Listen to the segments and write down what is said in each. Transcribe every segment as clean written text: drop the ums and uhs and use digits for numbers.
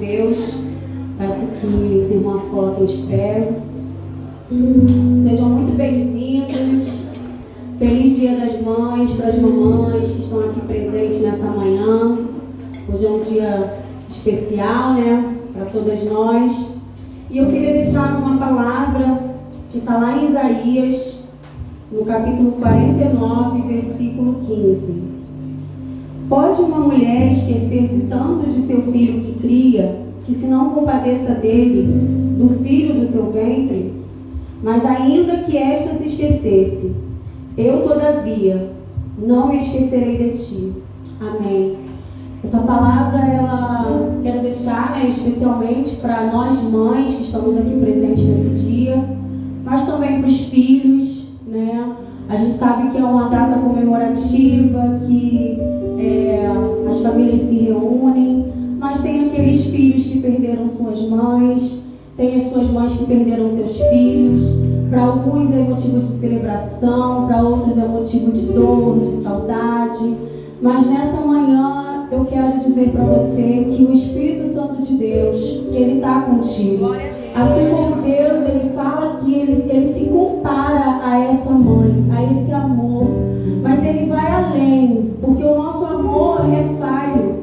Deus. Peço que os irmãos se coloquem de pé. Sejam muito bem-vindos. Feliz Dia das Mães para as mamães que estão aqui presentes nessa manhã. Hoje é um dia especial, né, para todas nós. E eu queria deixar uma palavra que está lá em Isaías, no capítulo 49, versículo 15. Pode uma mulher esquecer-se tanto de seu filho que cria, que se não compadeça dele, do filho do seu ventre? Mas ainda que esta se esquecesse, eu todavia não me esquecerei de ti. Amém. Essa palavra, ela quero deixar, né, especialmente para nós mães que estamos aqui presentes nesse dia, mas também para os filhos, né? A gente sabe que é uma data comemorativa, que as famílias se reúnem, mas tem aqueles filhos que perderam suas mães, tem as suas mães que perderam seus filhos. Para alguns é motivo de celebração, para outros é motivo de dor, de saudade. Mas nessa manhã eu quero dizer para você que o Espírito Santo de Deus, que Ele está contigo. Assim como Deus, Ele fala que ele se compara a essa mãe, a esse amor. Mas Ele vai além, porque o nosso amor é falho.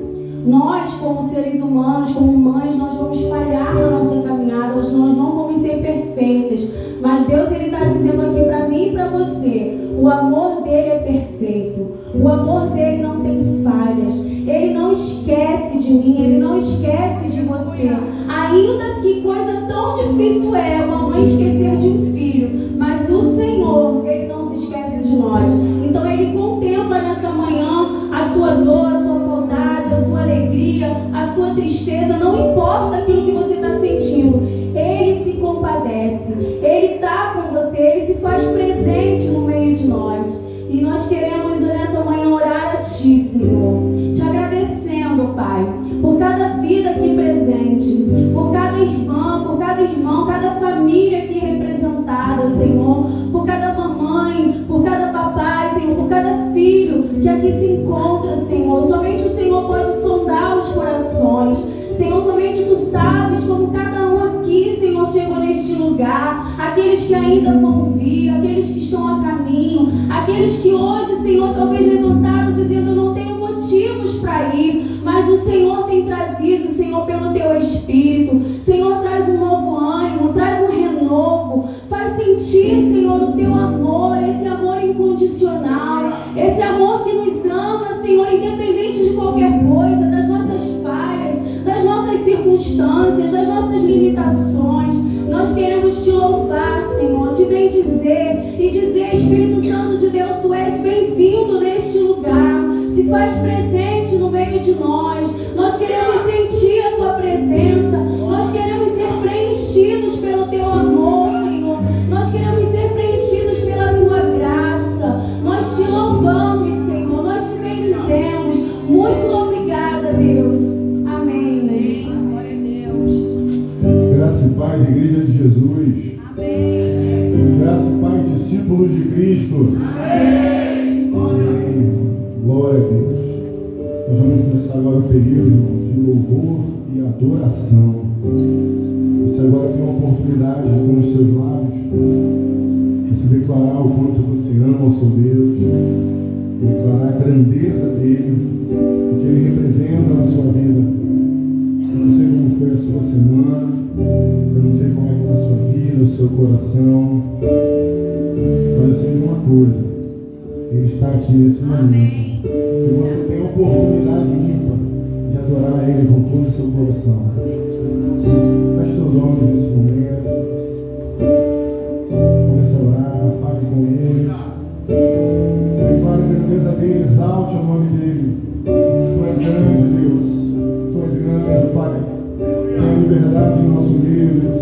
Nós, como seres humanos, como mães, nós vamos falhar na nossa caminhada, nós não vamos ser perfeitas. Mas Deus, Ele está dizendo aqui para mim e para você, o amor dele é perfeito. O amor dele não tem falhas. Ele não esquece de mim, Ele não esquece de você. Ainda que coisa tão difícil é uma mãe esquecer de um filho, mas o Senhor, Ele não se esquece de nós. Então Ele contempla nessa manhã a sua dor, a sua saudade, a sua alegria, a sua tristeza. Não importa aquilo que você está sentindo, Ele se compadece, Ele está com você, Ele se faz presente no meio de nós. E nós queremos nessa manhã orar a Ti, Senhor, te agradecendo, Pai, por cada vida aqui presente, por cada irmã, por cada irmão, cada família aqui representada, Senhor, por cada mamãe, por cada papai, Senhor, por cada filho que aqui se encontra, Senhor. Somente o Senhor pode sondar os corações, Senhor, somente Tu sabes como cada um aqui, Senhor, chegou neste lugar, aqueles que ainda vão vir, aqueles que estão a caminho, aqueles que hoje, Senhor, talvez levantaram dizendo: eu não tenho motivos para ir, mas o Senhor tem trazido, Senhor, pelo Teu Espírito. Senhor, traz um novo ânimo, traz um renovo, faz sentir, Senhor, o Teu amor, esse amor incondicional, esse amor que nos ama, Senhor, independente de qualquer coisa, das nossas falhas, das nossas circunstâncias, das nossas limitações. Nós queremos Te louvar, Senhor, Te bendizer e dizer: Espírito Santo de Deus, Tu és bem-vindo neste lugar. Se faz presente no meio de nós. Nós queremos sentir a Tua presença. Nós queremos ser preenchidos pelo Teu amor, Senhor. Nós queremos ser preenchidos pela Tua graça. Nós Te louvamos, Senhor. Nós Te bendizemos. Muito obrigada, Deus. Amém. Glória a Deus. Graça e paz, Igreja de Jesus. Amém. Graça e paz, discípulos de Cristo. Amém. Amém. Glória a Deus. Nós vamos começar agora o período de louvor e adoração. Você agora tem uma oportunidade com os seus lábios de se declarar o quanto você ama o seu Deus, declarar a grandeza dele, o que ele representa na sua vida. Eu não sei como foi a sua semana, eu não sei como é que está a sua vida, o seu coração, mas eu sei de uma coisa: Ele está aqui nesse momento. E você tem a oportunidade ímpar de adorar Ele com todo o seu coração. Feche seus olhos nesse momento. Comece a orar, fale com Ele. Declare a grandeza dele, exalte o nome dele. Tu és grande, Deus. Tu és grande, Pai. Tenha liberdade em nosso meio, Deus.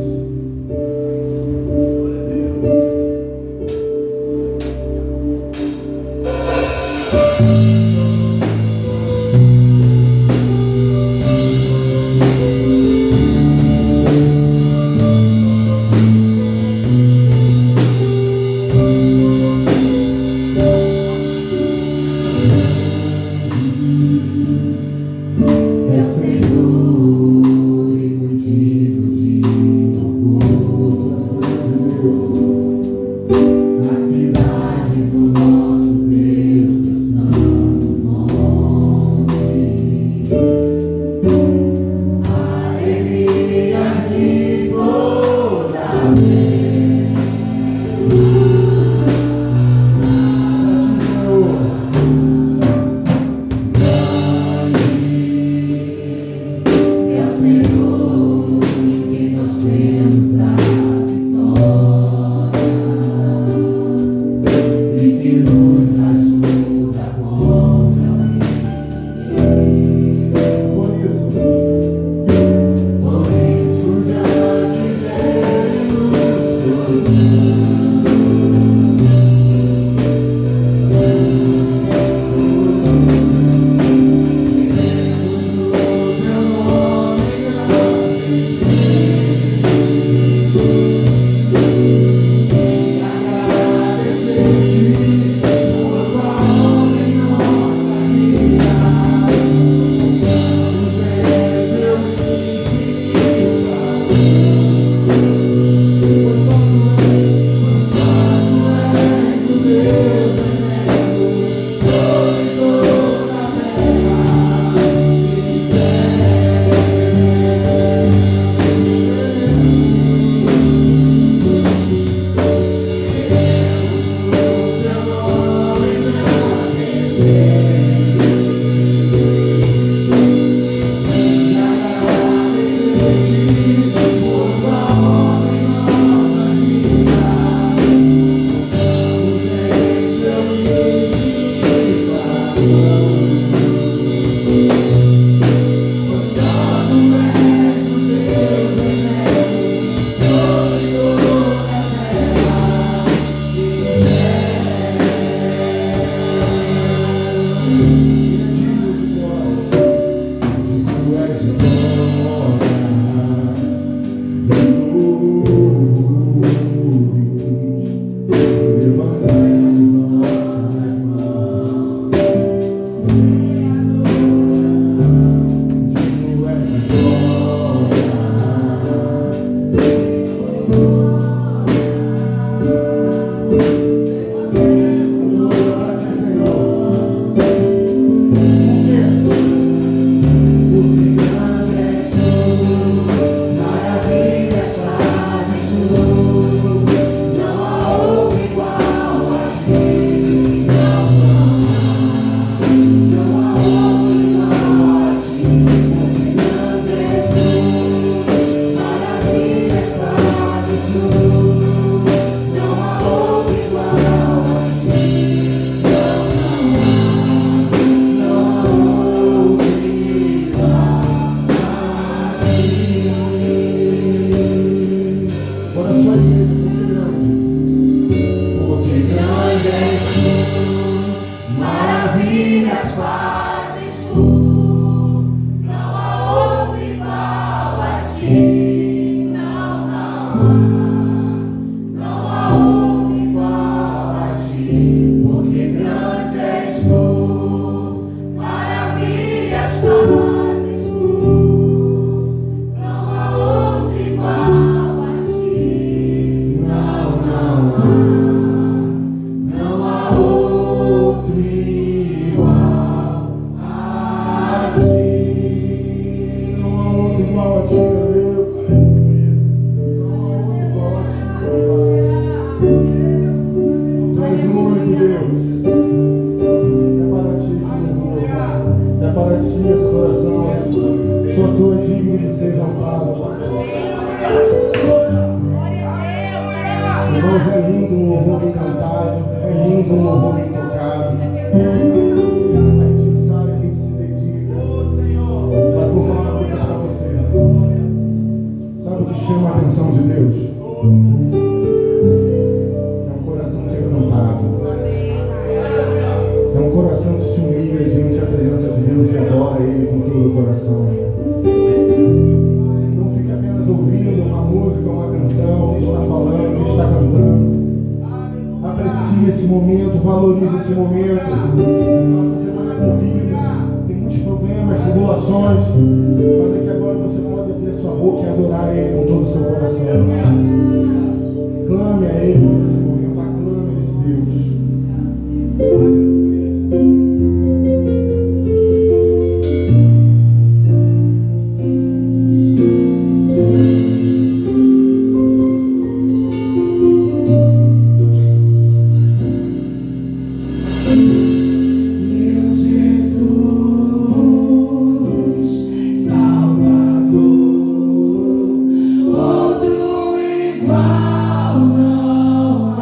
Outro igual não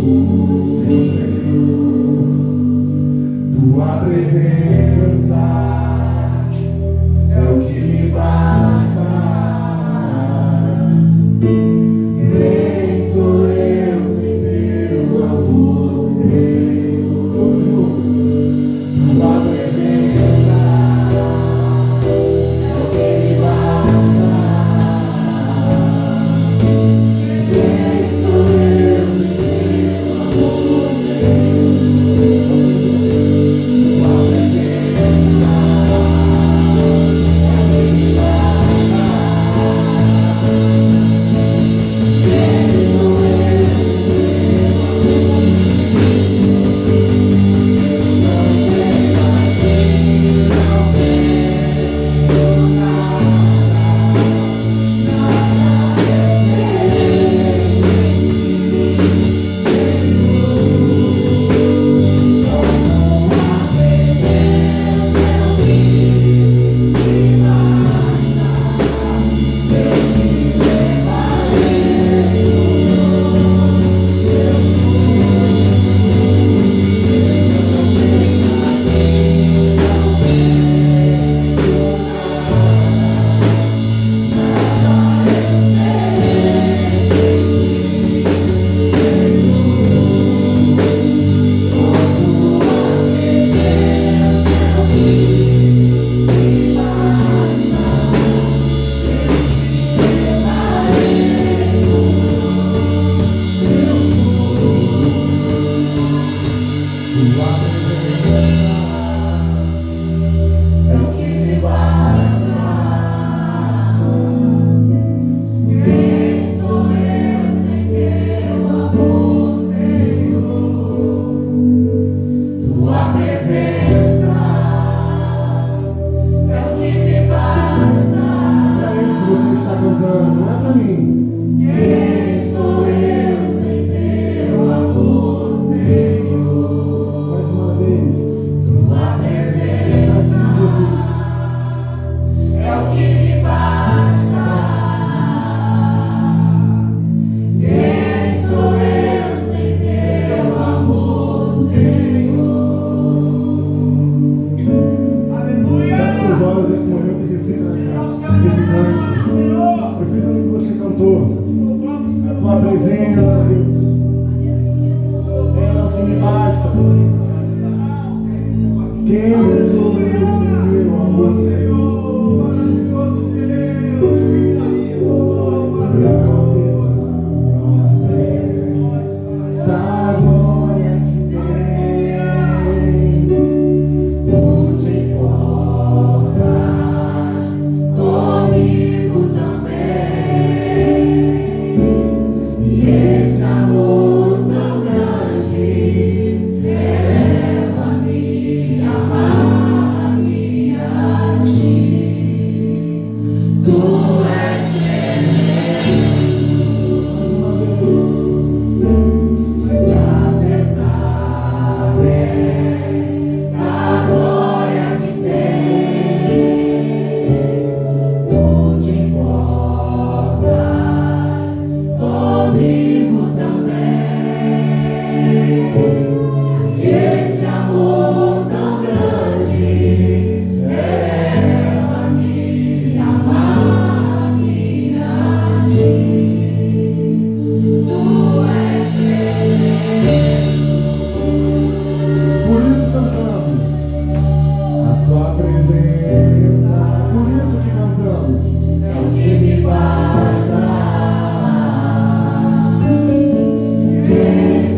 Tua presença é o que me basta. Nem sou eu sem teu amor, Senhor. Tua presença é o que me basta. Nem sou eu sem teu amor, Senhor. Tua presença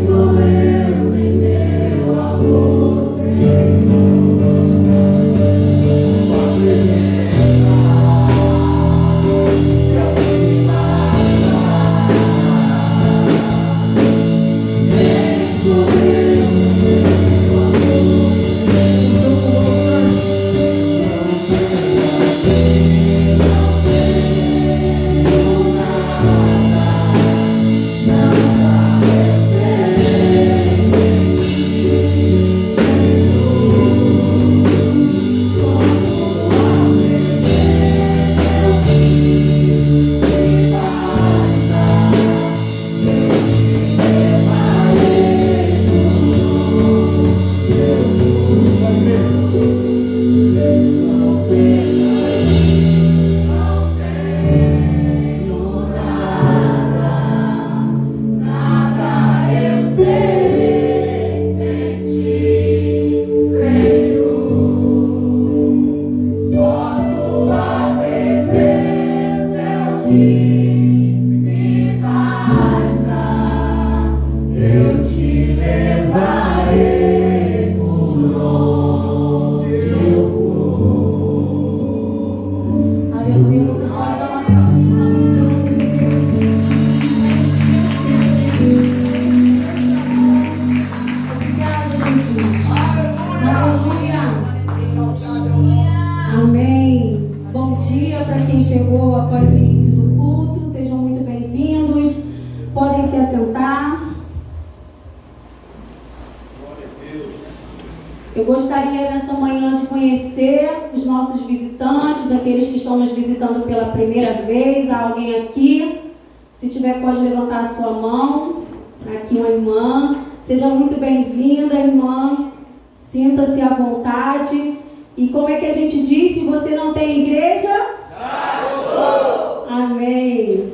sou eu, Senhor. Eu gostaria nessa manhã de conhecer os nossos visitantes, aqueles que estão nos visitando pela primeira vez. Há alguém aqui? Se tiver, pode levantar a sua mão. Aqui uma irmã. Seja muito bem-vinda, irmã. Sinta-se à vontade. E como é que a gente diz? Se você não tem igreja? Amém.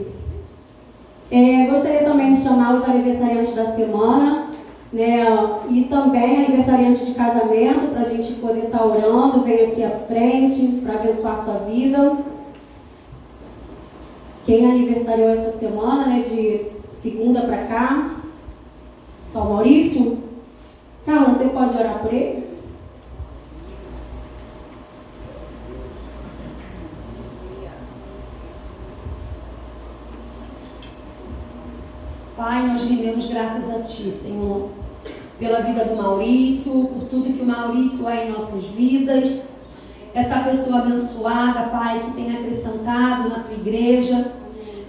Gostaria também de chamar os aniversariantes da semana, né? E também aniversariantes de casamento, para a gente poder estar orando. Venha aqui à frente para abençoar a sua vida. Quem aniversariou essa semana, né? De segunda para cá? Só o Maurício? Carla, você pode orar por ele? Pai, nós rendemos graças a Ti, Senhor, pela vida do Maurício, por tudo que o Maurício é em nossas vidas. Essa pessoa abençoada, Pai, que tem acrescentado na Tua igreja,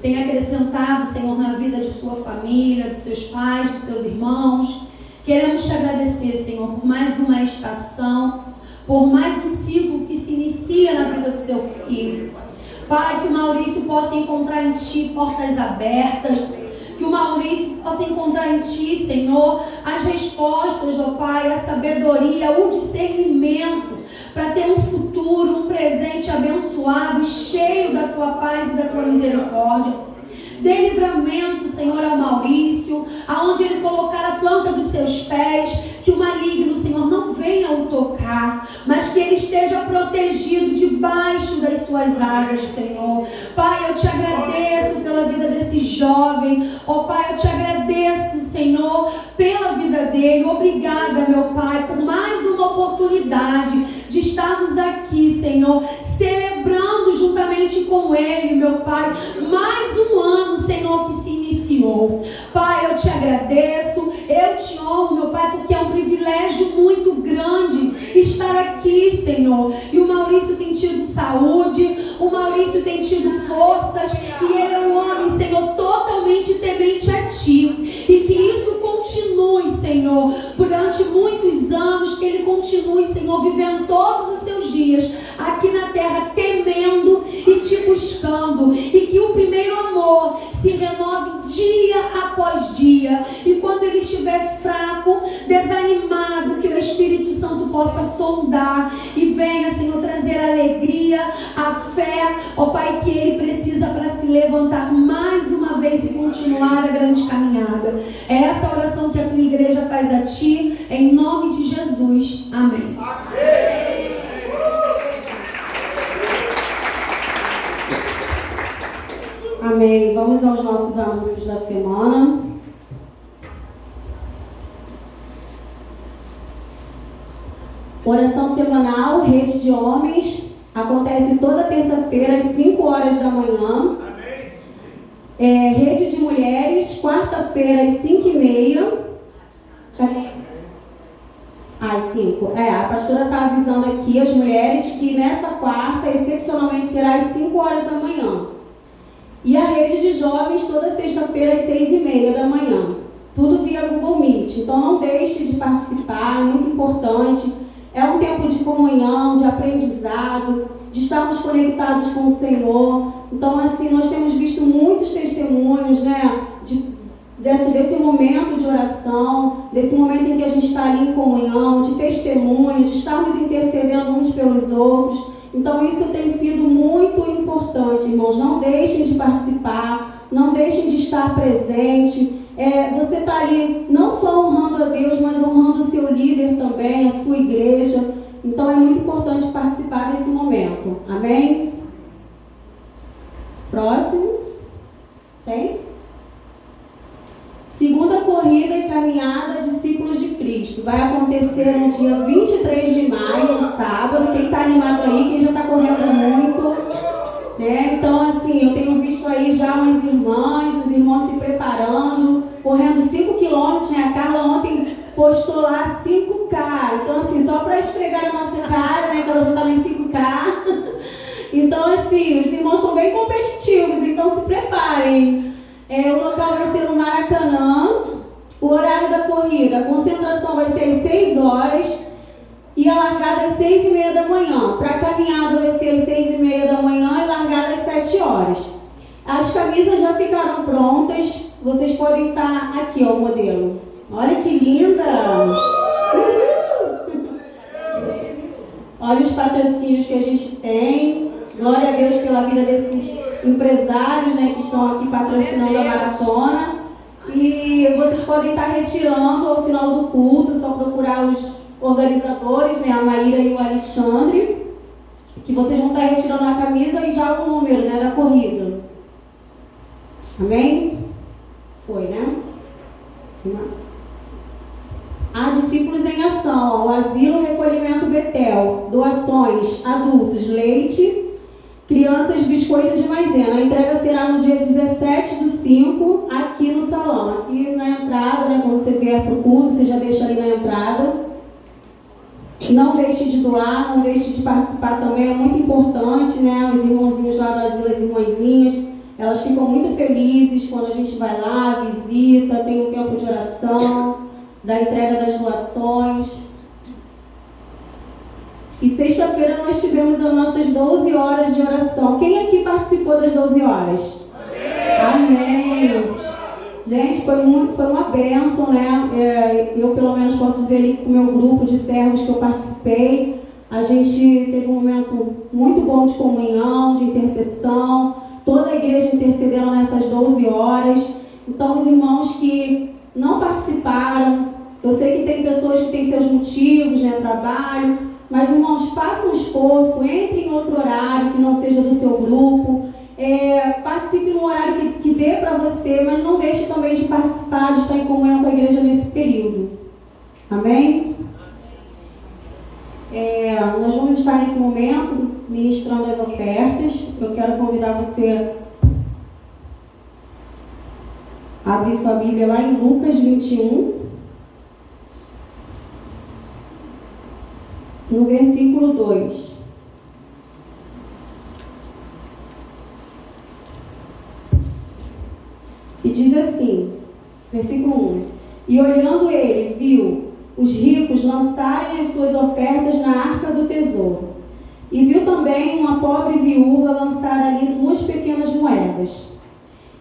tem acrescentado, Senhor, na vida de sua família, dos seus pais, dos seus irmãos. Queremos Te agradecer, Senhor, por mais uma estação, por mais um ciclo que se inicia na vida do seu filho. Pai, que o Maurício possa encontrar em Ti portas abertas, que o Maurício possa encontrar em Ti, Senhor, as respostas, ó Pai, a sabedoria, o discernimento, para ter um futuro, um presente abençoado e cheio da Tua paz e da Tua misericórdia. Dê livramento, Senhor, ao Maurício, aonde ele colocar a planta dos seus pés, que o maligno, Senhor, não venha o tocar, mas que ele esteja protegido debaixo das suas asas, Senhor. Pai, eu Te agradeço pela vida desse jovem. Ó Pai, eu Te agradeço, Senhor, pela vida dele. Obrigada, meu Pai, por mais uma oportunidade de estarmos aqui, Senhor, celebrando juntamente com ele, meu Pai, mais um ano, Senhor, que se iniciou. Pai, eu Te agradeço, eu Te honro, meu Pai, porque é um privilégio muito grande estar aqui, Senhor. E o Maurício tem tido saúde, o Maurício tem tido forças, e ele é um homem, Senhor, totalmente temente a Ti. E que isso continue, Senhor, durante muitos anos, que ele continue, Senhor, vivendo todos os seus dias aqui na terra, temendo e Te buscando, e que o primeiro amor se renove dia após dia, e quando ele estiver fraco, desanimado, que o Espírito Santo possa sondar e venha, Senhor, trazer a alegria, a fé, ó Pai, que ele precisa para se levantar mais uma vez e continuar a grande caminhada. É essa oração que a Tua igreja faz a Ti, em nome de Jesus. Amém. Amém. Vamos aos nossos anúncios da semana. Oração semanal, Rede de Homens, acontece toda terça-feira às 5 horas da manhã. Rede de Mulheres, quarta-feira às 5h30. Às 5. A pastora está avisando aqui as mulheres que nessa quarta, excepcionalmente, será às 5 horas da manhã. E a Rede de Jovens, toda sexta-feira às 6h30 da manhã. Tudo via Google Meet. Então não deixe de participar, é muito importante. É um tempo de comunhão, de aprendizado, de estarmos conectados com o Senhor. Então, assim, nós temos visto muitos testemunhos, né, desse momento de oração, desse momento em que a gente está ali em comunhão, de testemunho, de estarmos intercedendo uns pelos outros. Então, isso tem sido muito importante, irmãos. Não deixem de participar, não deixem de estar presente. Você está ali não só honrando a Deus, mas honrando o seu líder também, a sua igreja. Então é muito importante participar desse momento. Amém? Próximo. Tem? Segunda corrida e caminhada Discípulos de Cristo. Vai acontecer no dia 23 de maio, no sábado. Quem está animado aí, quem já está correndo muito. Então, assim, eu tenho visto aí já umas irmãs, os irmãos se preparando, correndo 5 km, né? A Carla ontem postou lá 5K. Então, assim, só para esfregar a nossa cara, né? Que ela já está nos 5K. Então, assim, os irmãos estão bem competitivos, então se preparem. O local vai ser no Maracanã. O horário da corrida, a concentração vai ser às 6 horas. ia largar às 6h30 da manhã. Para a caminhada vai ser às 6h30 da manhã e largada às 7 horas. As camisas já ficaram prontas. Vocês podem estar aqui, ó, o modelo. Olha que linda! Olha os patrocínios que a gente tem. Glória a Deus pela vida desses empresários, né, que estão aqui patrocinando a maratona. E vocês podem estar retirando ao final do culto, só procurar os organizadores, né, a Maíra e o Alexandre, que vocês vão estar retirando a camisa e já o número, né, da corrida. Amém? Foi, né? Há discípulos em ação, o Asilo Recolhimento Betel, doações, adultos, leite, crianças, biscoito de maisena. A entrega será no dia 17/5, aqui no salão, aqui na entrada, né? Quando você vier para o culto, você já deixa ali na entrada. Não deixe de doar, não deixe de participar também, é muito importante, né? Os irmãozinhos lá do asilo, as irmãzinhas, elas ficam muito felizes quando a gente vai lá, visita, tem um tempo de oração, da entrega das doações. E sexta-feira nós tivemos as nossas 12 horas de oração. Quem aqui participou das 12 horas? Amém! Gente, foi uma bênção, né? Eu, pelo menos, posso dizer ali com o meu grupo de servos que eu participei. A gente teve um momento muito bom de comunhão, de intercessão. Toda a igreja intercedendo nessas 12 horas. Então, os irmãos que não participaram, eu sei que tem pessoas que têm seus motivos, né? Trabalho. Mas, irmãos, façam um esforço, entre em outro horário que não seja do seu grupo. Participe no horário que dê para você, mas não deixe também de participar, de estar em comunhão com a igreja nesse período. Amém? Nós vamos estar nesse momento ministrando as ofertas. Eu quero convidar você a abrir sua Bíblia lá em Lucas 21, no versículo 2. E diz assim, versículo 1. E olhando ele, viu os ricos lançarem as suas ofertas na arca do tesouro. E viu também uma pobre viúva lançar ali 2 pequenas moedas.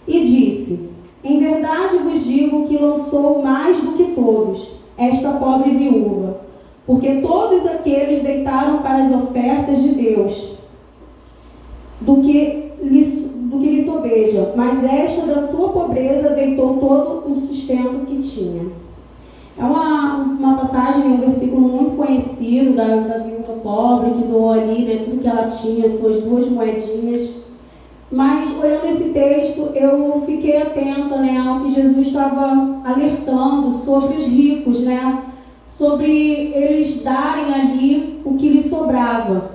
E disse, em verdade vos digo que lançou mais do que todos, esta pobre viúva, porque todos aqueles deitaram para as ofertas de Deus do que lhe sobeja, mas esta da sua pobreza deitou todo o sustento que tinha. É uma passagem, um versículo muito conhecido da viúva pobre que doou ali, né, tudo que ela tinha, suas 2 moedinhas. Mas olhando esse texto, eu fiquei atenta, né, ao que Jesus estava alertando sobre os ricos, né, sobre eles darem ali o que lhes sobrava.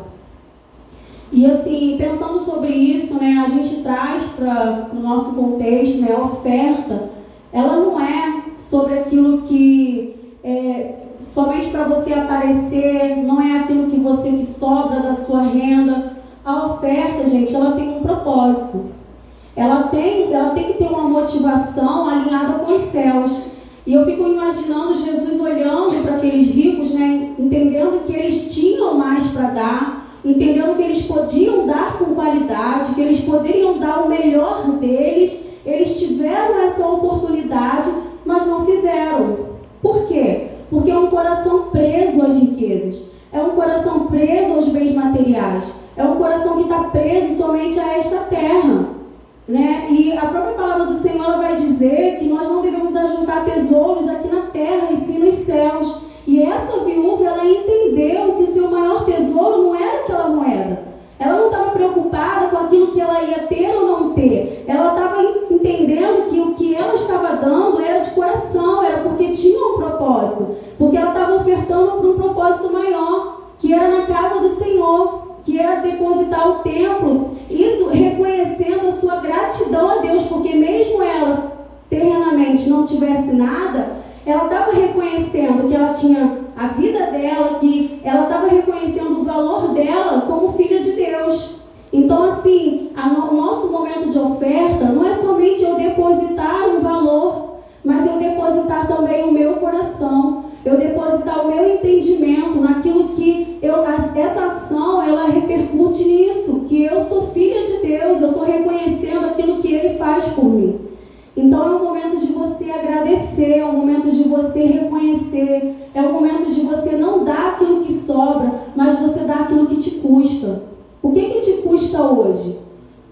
E assim, pensando sobre isso, né, a gente traz para o nosso contexto, né, a oferta, ela não é sobre aquilo que somente para você aparecer, não é aquilo que sobra da sua renda. A oferta, gente, ela tem um propósito. Ela tem que ter uma motivação alinhada com os céus. E eu fico imaginando Jesus olhando para aqueles ricos, né, entendendo que eles tinham mais para dar, entendendo que eles podiam dar com qualidade, que eles poderiam dar o melhor deles. Eles tiveram essa oportunidade, mas não fizeram. Por quê? Porque é um coração preso às riquezas, é um coração preso aos bens materiais, é um coração que está preso somente a esta terra, né? E a própria palavra do Senhor ela vai dizer que nós não devemos ajuntar tesouros aqui na terra e sim nos céus. E essa viúva, ela entendeu que o seu maior tesouro não era aquela moeda. Ela não estava preocupada com aquilo que ela ia ter ou não ter. Ela estava entendendo que o que ela estava dando era de coração, era porque tinha um propósito. Porque ela estava ofertando para um propósito maior, que era na casa do Senhor, que era depositar o templo. Isso reconhecendo a sua gratidão a Deus, porque mesmo ela terrenamente não tivesse nada, ela estava reconhecendo que ela tinha a vida dela, que ela estava reconhecendo o valor dela como filha de Deus. Então, assim, o nosso momento de oferta não é somente eu depositar um valor, mas eu depositar também o meu coração, eu depositar o meu entendimento naquilo reconhecer. É o momento de você não dar aquilo que sobra, mas você dar aquilo que te custa. O que te custa hoje?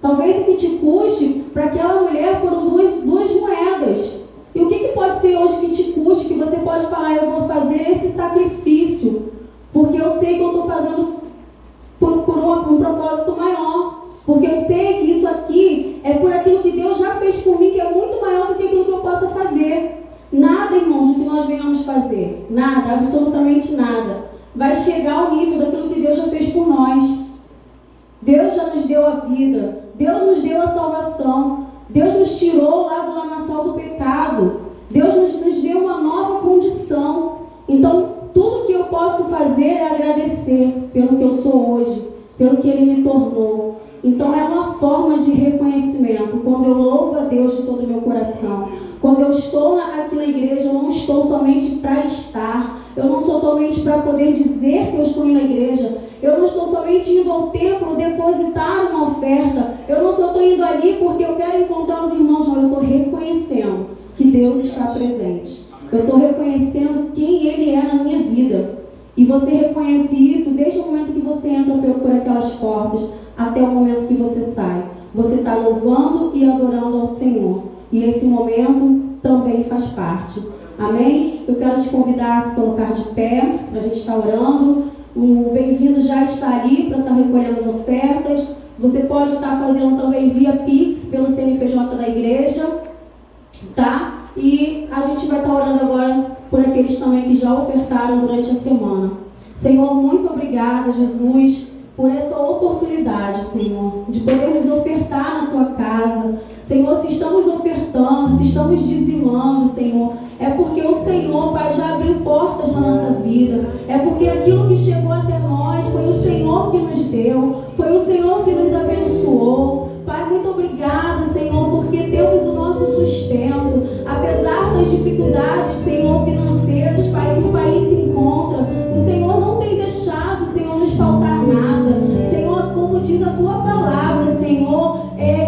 Talvez o que te custe para aquela mulher foram duas moedas. E o que pode ser hoje que te custe, que você pode falar, eu vou fazer esse sacrifício, porque eu sei que eu estou fazendo por um propósito maior. Porque eu sei que isso aqui é por aquilo que Deus já fez por mim, que é muito maior do que aquilo que eu possa fazer. Nada, irmãos, do que nós venhamos fazer, nada, absolutamente nada, vai chegar ao nível daquilo que Deus já fez por nós. Deus já nos deu a vida, Deus nos deu a salvação, Deus nos tirou lá do lamaçal do pecado, Deus nos deu uma nova condição. Então, tudo que eu posso fazer é agradecer pelo que eu sou hoje, pelo que Ele me tornou. Então, é uma forma de reconhecimento. Quando eu louvo a Deus de todo o meu coração, quando eu estou aqui na igreja, eu não estou somente para estar, eu não sou somente para poder dizer que eu estou na igreja, eu não estou somente indo ao templo depositar uma oferta, eu não só estou indo ali porque eu quero encontrar os irmãos, não, eu estou reconhecendo que Deus está presente. Eu estou reconhecendo quem Ele é na minha vida. E você reconhece isso desde o momento que você entra por aquelas portas até o momento que você sai. Você está louvando e adorando ao Senhor. E esse momento também faz parte. Amém? Eu quero te convidar a se colocar de pé, para a gente estar orando. O bem-vindo já está ali para estar recolhendo as ofertas. Você pode estar fazendo também via Pix, pelo CNPJ da igreja. Tá? E a gente vai estar orando agora por aqueles também que já ofertaram durante a semana. Senhor, muito obrigada, Jesus, por essa oportunidade, Senhor, de podermos ofertar na Tua casa. Senhor, se estamos ofertando, se estamos dizimando, Senhor, é porque o Senhor, Pai, já abriu portas na nossa vida. É porque aquilo que chegou até nós foi o Senhor que nos deu, foi o Senhor que nos abençoou. Pai, muito obrigada, Senhor, porque temos o nosso sustento. Apesar das dificuldades, Senhor, financeiras, Pai, que o país se encontra, o Senhor não tem deixado, Senhor, nos faltar nada. Senhor, como diz a Tua palavra, Senhor,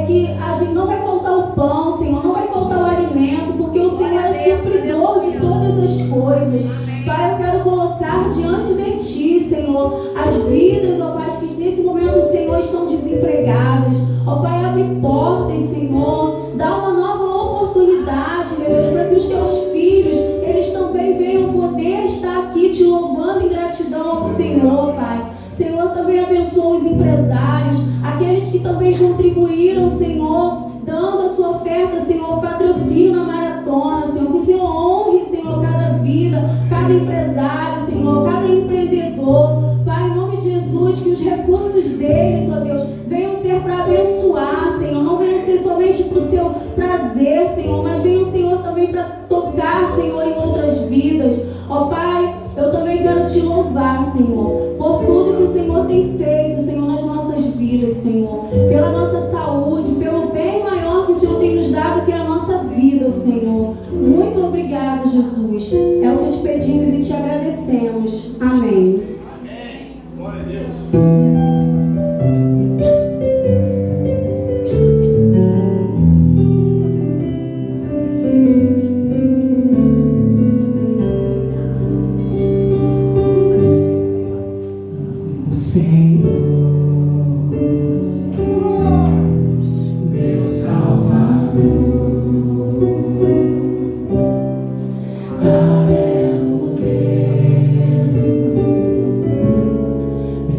que a gente não vai faltar o pão, Senhor, não vai faltar o alimento, porque o Senhor é supridor de todas as coisas. Pai, eu quero colocar diante de Ti, Senhor, as vidas, ó Pai, que nesse momento, Senhor, estão desempregadas. Ó Pai, abre portas, Senhor, dá uma nova oportunidade, meu Deus, para que os Teus filhos, eles também venham poder estar aqui Te louvando em gratidão ao Senhor, Pai. Senhor, também abençoa os empresários, aqueles que também contribuíram, Senhor, dando a sua oferta, Senhor, patrocínio na maratona, Senhor, que o Senhor honre, Senhor, cada vida, cada empresário, Senhor, cada empreendedor. Pai, em nome de Jesus, que os recursos deles, ó Deus, venham ser para abençoar, Senhor, não venham ser somente para o Seu prazer, Senhor, mas venham, Senhor, também para tocar, Senhor, em outras vidas. Ó Pai, eu também quero Te louvar, Senhor, por tudo que o Senhor tem feito, Senhor, nas nossas vidas, Senhor, pela nossa saúde, pelo bem maior que o Senhor tem nos dado, que é a nossa vida, Senhor. Muito obrigada, Jesus. É o que te pedimos e Te agradecemos. Amém. Amém. Glória a Deus.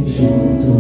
Junto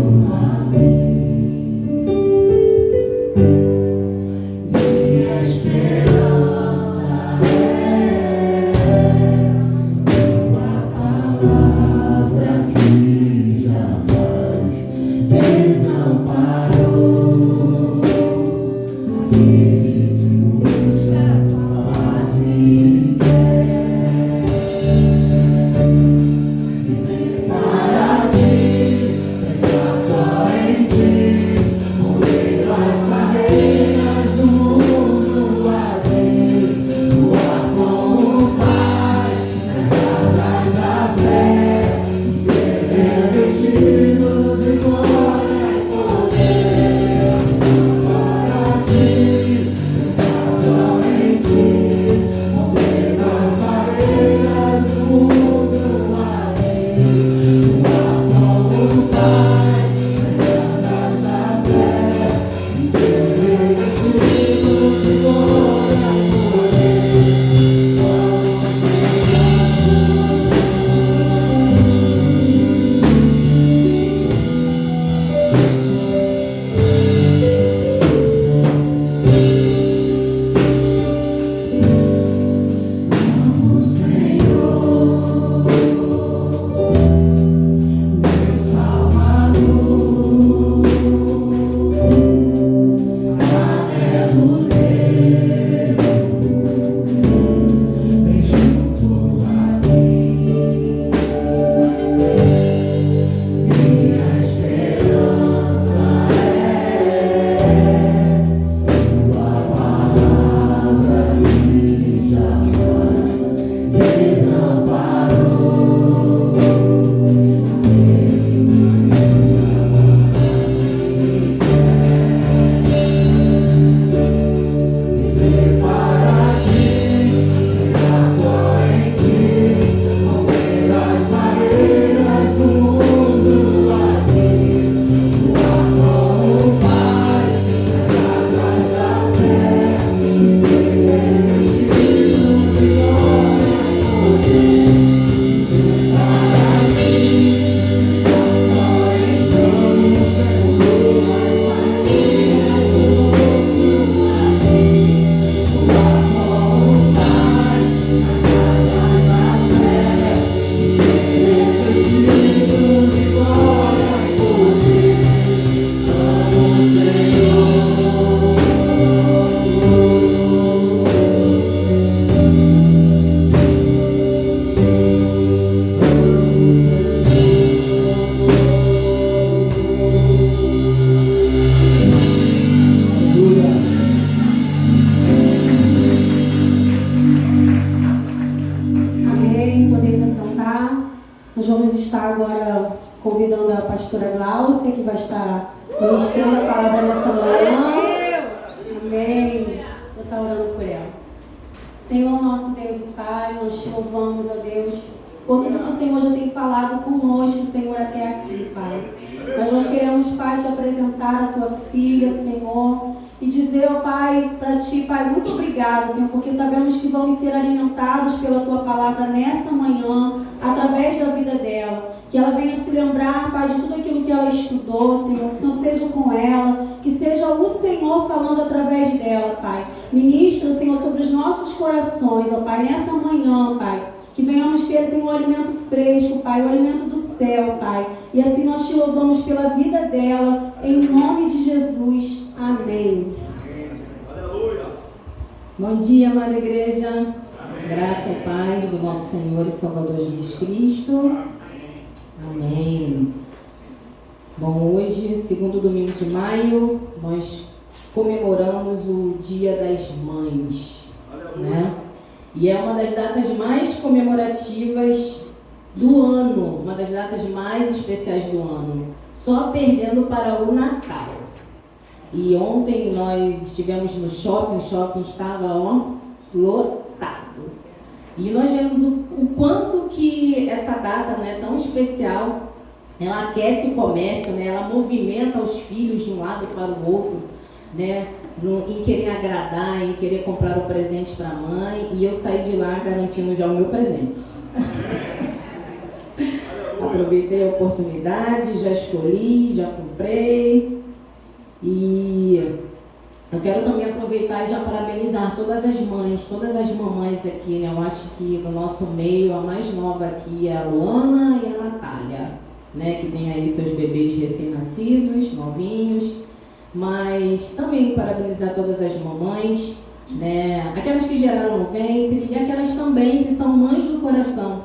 Porque sabemos que vamos ser alimentados pela Tua palavra nessa manhã, através da vida dela. Que ela venha se lembrar, Pai, de tudo aquilo que ela estudou, Senhor. Que o Senhor seja com ela, que seja o Senhor falando através dela, Pai. Ministra, Senhor, sobre os nossos corações, ó Pai, nessa manhã, Pai. Que venhamos ter, Senhor, o alimento fresco, Pai, o alimento do céu, Pai. E assim nós te louvamos pela vida dela, em nome de Jesus. Amém. Bom dia, amada igreja. Amém. Graça e paz do nosso Senhor e Salvador Jesus Cristo. Amém. Bom, hoje, segundo domingo de maio, nós comemoramos o Dia das Mães, né? E é uma das datas mais comemorativas do ano, uma das datas mais especiais do ano, só perdendo para o Natal. E ontem nós estivemos no shopping, o shopping estava lotado. E nós vemos o quanto que essa data, né, tão especial, ela aquece o comércio, né, ela movimenta os filhos de um lado para o outro, né, em querer agradar, em querer comprar o presente para a mãe. E eu saí de lá garantindo já o meu presente. Aproveitei a oportunidade, já escolhi, já comprei. E eu quero também aproveitar e já parabenizar todas as mães, todas as mamães aqui, né? Eu acho que no nosso meio a mais nova aqui é a Luana e a Natália, né? Que tem aí seus bebês recém-nascidos, novinhos. Mas também parabenizar todas as mamães, né? Aquelas que geraram no ventre e aquelas também que são mães do coração,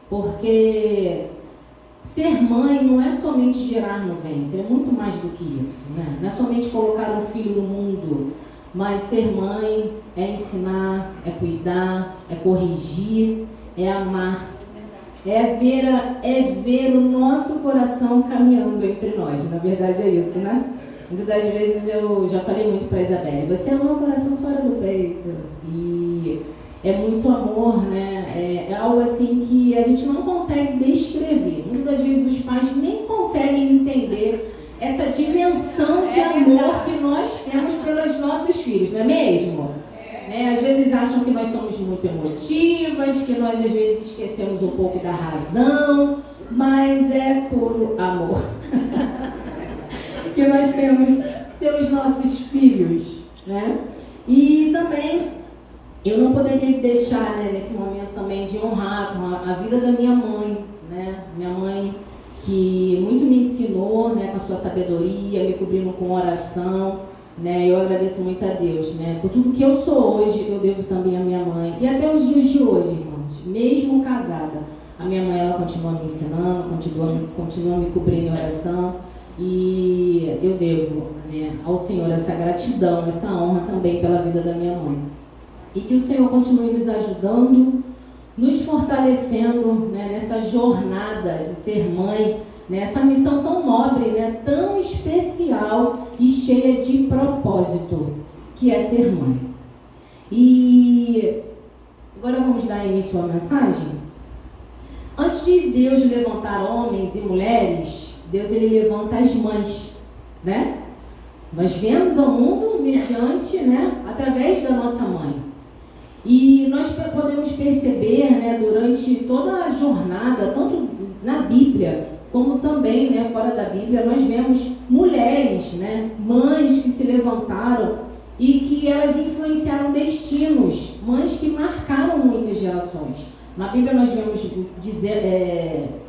porque ser mãe não é somente gerar no ventre, é muito mais do que isso, né? Não é somente colocar um filho no mundo, mas ser mãe é ensinar, é cuidar, é corrigir, é amar, é ver o nosso coração caminhando entre nós. Na verdade é isso, né? Muitas das vezes eu já falei muito para a Isabelle, você ama o coração fora do peito. E é muito amor, né? É algo assim que a gente não consegue descrever. Muitas das vezes os pais nem conseguem entender essa dimensão de amor que nós temos pelos nossos filhos, não é mesmo? Às vezes acham que nós somos muito emotivas, que nós às vezes esquecemos um pouco da razão, mas é puro amor que nós temos pelos nossos filhos, né? E também eu não poderia deixar, né, nesse momento também de honrar a vida da minha mãe, né? Minha mãe que muito me ensinou, né, com a sua sabedoria, me cobrindo com oração, né? Eu agradeço muito a Deus, né, por tudo que eu sou hoje, eu devo também à minha mãe. E até os dias de hoje, irmãos, mesmo casada, a minha mãe, ela continua me ensinando, continua me cobrindo em oração. E eu devo, né, ao Senhor essa gratidão, essa honra também pela vida da minha mãe. E que o Senhor continue nos ajudando, nos fortalecendo, né, nessa jornada de ser mãe, nessa missão tão nobre, né, tão especial e cheia de propósito, que é ser mãe. E agora vamos dar início à mensagem. Antes de Deus levantar homens e mulheres, Deus ele levanta as mães, né? Nós viemos ao mundo mediante, né, através da nossa mãe. E nós podemos perceber, né, durante toda a jornada, tanto na Bíblia como também, né, fora da Bíblia, nós vemos mulheres, né, mães que se levantaram e que elas influenciaram destinos, mães que marcaram muitas gerações. Na Bíblia nós vemos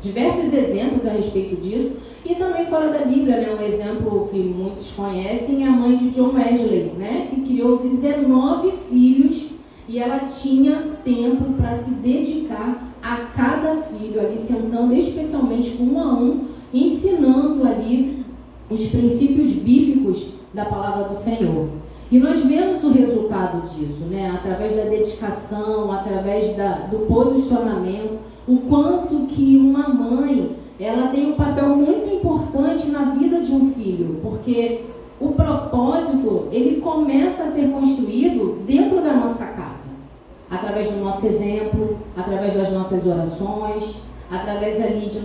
diversos exemplos a respeito disso, e também fora da Bíblia, né, um exemplo que muitos conhecem é a mãe de John Wesley, né, que criou 19 filhos, e ela tinha tempo para se dedicar a cada filho, ali sentando especialmente um a um, ensinando ali os princípios bíblicos da palavra do Senhor. E nós vemos o resultado disso, né? Através da dedicação, através do posicionamento, o quanto que uma mãe, ela tem um papel muito importante na vida de um filho, porque o propósito, ele começa a ser construído dentro da nossa casa, através do nosso exemplo, através das nossas orações, através ali de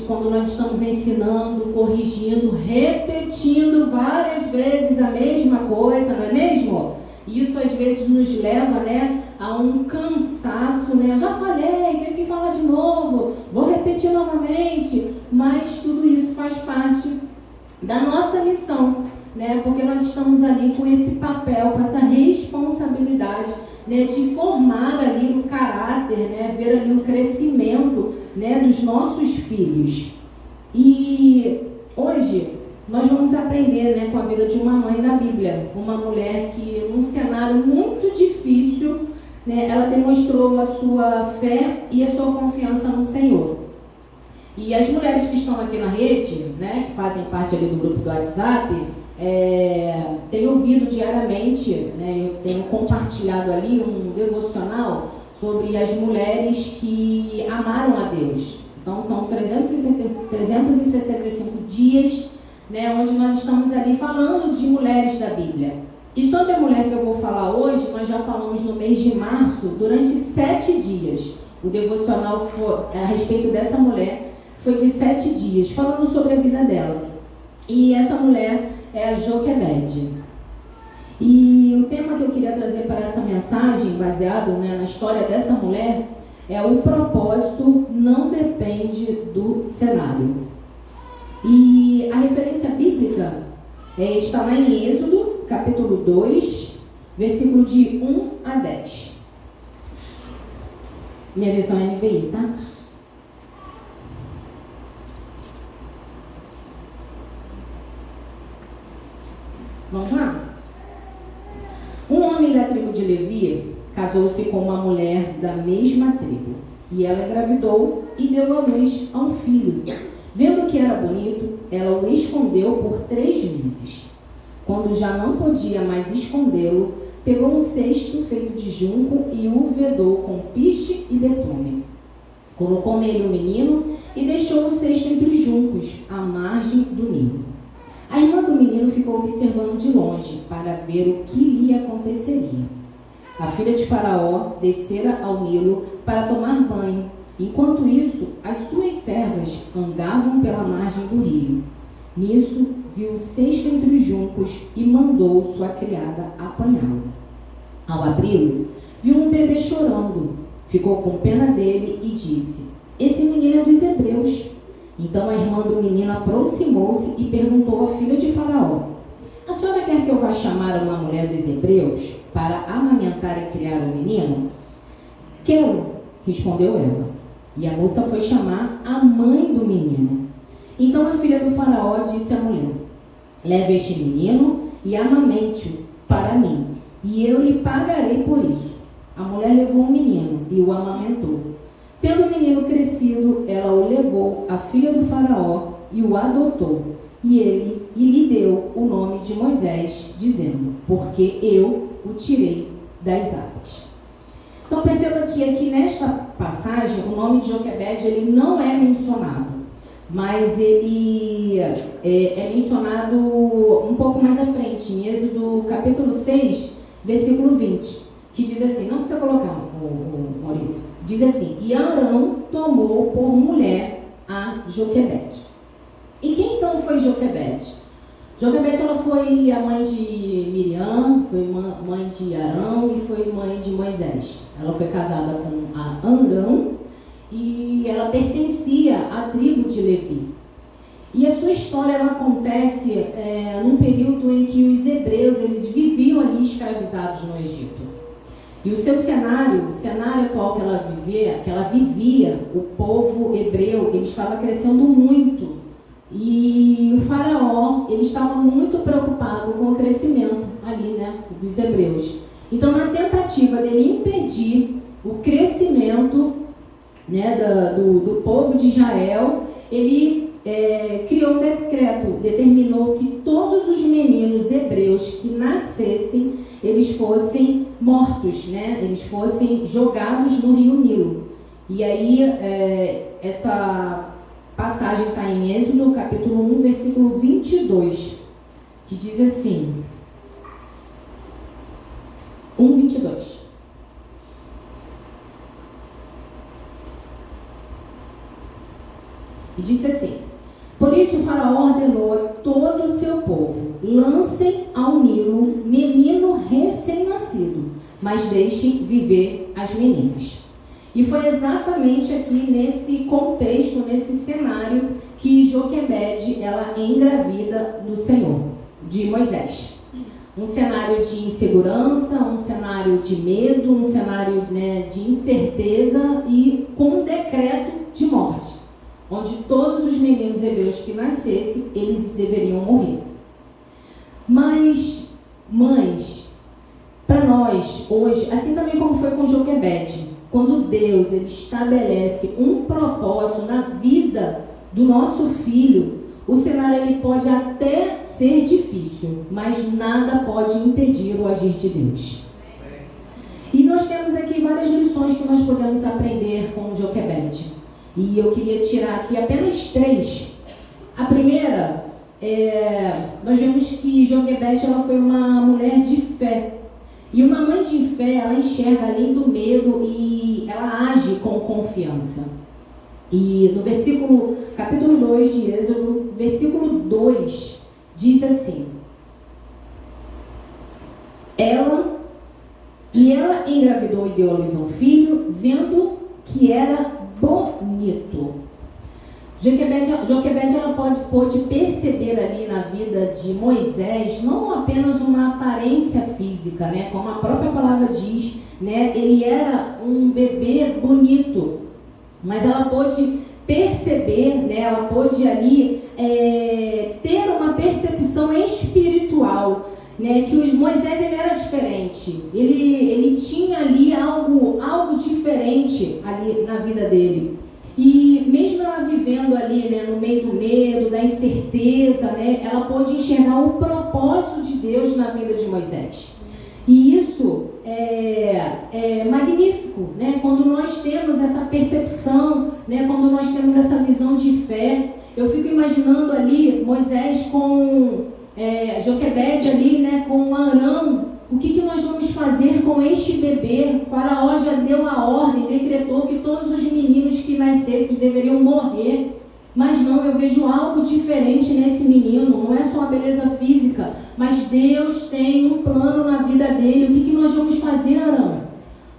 quando nós estamos ensinando, corrigindo, repetindo várias vezes a mesma coisa, não é mesmo? E isso às vezes nos leva, né, a um cansaço, né? Já falei, tenho que falar de novo, vou repetir novamente, mas tudo isso faz parte da nossa missão, né? Porque nós estamos ali com esse papel, com essa responsabilidade, né, de formar ali o caráter, né, ver ali o crescimento, né, dos nossos filhos. E hoje nós vamos aprender, né, com a vida de uma mãe da Bíblia, uma mulher que num cenário muito difícil, né, ela demonstrou a sua fé e a sua confiança no Senhor. E as mulheres que estão aqui na rede, né, que fazem parte ali do grupo do WhatsApp, tenho ouvido diariamente, né, eu tenho compartilhado ali um devocional sobre as mulheres que amaram a Deus. Então são 365 dias, né, onde nós estamos ali falando de mulheres da Bíblia. E sobre a mulher que eu vou falar hoje, nós já falamos no mês de março, durante 7 dias. O devocional a respeito dessa mulher foi de 7 dias, falando sobre a vida dela. E essa mulher é a Joquebede. E o tema que eu queria trazer para essa mensagem, baseado, né, na história dessa mulher, é: o propósito não depende do cenário. E a referência bíblica está lá em Êxodo, capítulo 2, versículo de 1 a 10. Minha versão é NVI, tá? Vamos lá? Um homem da tribo de Levi casou-se com uma mulher da mesma tribo, e ela engravidou e deu à luz a um filho. Vendo que era bonito, ela o escondeu por 3 meses. Quando já não podia mais escondê-lo, pegou um cesto feito de junco e o vedou com piche e betume. Colocou nele o menino e deixou o cesto entre os juncos, à margem do Nilo. A irmã do menino ficou observando de longe para ver o que lhe aconteceria. A filha de Faraó descera ao Nilo para tomar banho. Enquanto isso, as suas servas andavam pela margem do rio. Nisso, viu o cesto entre os juncos e mandou sua criada apanhá-lo. Ao abri-lo, viu um bebê chorando. Ficou com pena dele e disse: "Esse menino é dos hebreus." Então a irmã do menino aproximou-se e perguntou à filha de Faraó: "A senhora quer que eu vá chamar uma mulher dos hebreus para amamentar e criar o menino?" "Quero", respondeu ela. E a moça foi chamar a mãe do menino. Então a filha do Faraó disse à mulher: "Leve este menino e amamente-o para mim, e eu lhe pagarei por isso." A mulher levou o menino e o amamentou. Tendo o menino crescido, ela o levou à filha do Faraó e o adotou. E lhe deu o nome de Moisés, dizendo: "Porque eu o tirei das águas." Então perceba que aqui nesta passagem, o nome de Joquebede, ele não é mencionado, mas ele é mencionado um pouco mais à frente, em Êxodo capítulo 6, versículo 20, que diz assim, não precisa colocar, Maurício, diz assim: "E Arão tomou por mulher a Joquebede." E quem então foi Joquebede? Joquebede, ela foi a mãe de Miriam, foi mãe de Arão e foi mãe de Moisés. Ela foi casada com Arão e ela pertencia à tribo de Levi. E a sua história ela acontece num período em que os hebreus eles viviam ali escravizados no Egito. E o seu cenário, o cenário atual que ela vivia, o povo hebreu, ele estava crescendo muito. E o faraó, ele estava muito preocupado com o crescimento ali, né, dos hebreus. Então, na tentativa dele impedir o crescimento, né, do povo de Israel, ele criou um decreto, determinou que todos os meninos hebreus que nascessem, eles fossem mortos, né, eles fossem jogados no rio Nilo. E aí, essa passagem está em Êxodo, capítulo 1, versículo 22, que diz assim, 1:22. E disse assim: por isso o faraó ordenou a todo o seu povo, lancem ao Nilo menino recém-nascido, mas deixem viver as meninas. E foi exatamente aqui nesse contexto, nesse cenário, que Joquebede, ela engravida do Senhor, de Moisés. Um cenário de insegurança, um cenário de medo, um cenário, né, de incerteza e com um decreto de morte, onde todos os meninos hebreus que nascessem, eles deveriam morrer. Mas, mães, para nós hoje, assim também como foi com Joquebede, quando Deus ele estabelece um propósito na vida do nosso filho, o cenário ele pode até ser difícil, mas nada pode impedir o agir de Deus. E nós temos aqui várias lições que nós podemos aprender com Joquebede. E eu queria tirar aqui apenas 3. A primeira, nós vemos que Joquebede ela foi uma mulher de fé. E uma mãe de fé, ela enxerga além do medo e ela age com confiança. E no capítulo 2 de Êxodo, versículo 2, diz assim: ela engravidou e deu à luz a um filho, vendo que era bonito. Joquebede ela pôde perceber ali na vida de Moisés não apenas uma aparência física, né, como a própria palavra diz, né, ele era um bebê bonito, mas ela pôde perceber, né, ela pôde ali ter uma percepção espiritual, né, que Moisés ele era diferente, ele tinha ali algo diferente ali na vida dele. E mesmo ela vivendo ali, né, no meio do medo, da incerteza, né, ela pôde enxergar o propósito de Deus na vida de Moisés. E isso é magnífico, né, quando nós temos essa percepção, né, quando nós temos essa visão de fé. Eu fico imaginando ali Moisés com Joquebede ali, né, com Arão. O que nós vamos fazer com este bebê? O faraó já deu a ordem, decretou que todos os meninos que nascessem deveriam morrer. Mas não, eu vejo algo diferente nesse menino. Não é só a beleza física, mas Deus tem um plano na vida dele. O que nós vamos fazer, Arão?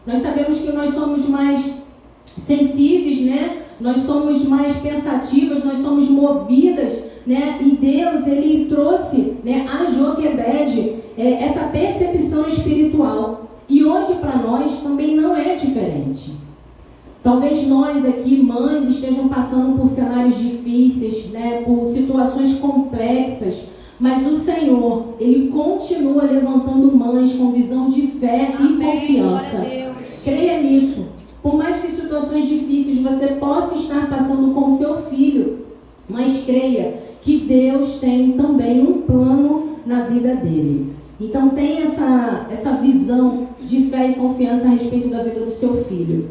Nós sabemos que nós somos mais sensíveis, né? Nós somos mais pensativas, nós somos movidas, né? E Deus, ele trouxe, né, a Joquebede essa percepção espiritual. E hoje para nós também não é diferente. Talvez nós aqui, mães, estejam passando por cenários difíceis, né, por situações complexas, mas o Senhor, ele continua levantando mães com visão de fé e confiança. Creia nisso. Por mais que situações difíceis você possa estar passando com o seu filho, mas creia que Deus tem também um plano na vida dele. Então tenha essa visão de fé e confiança a respeito da vida do seu filho.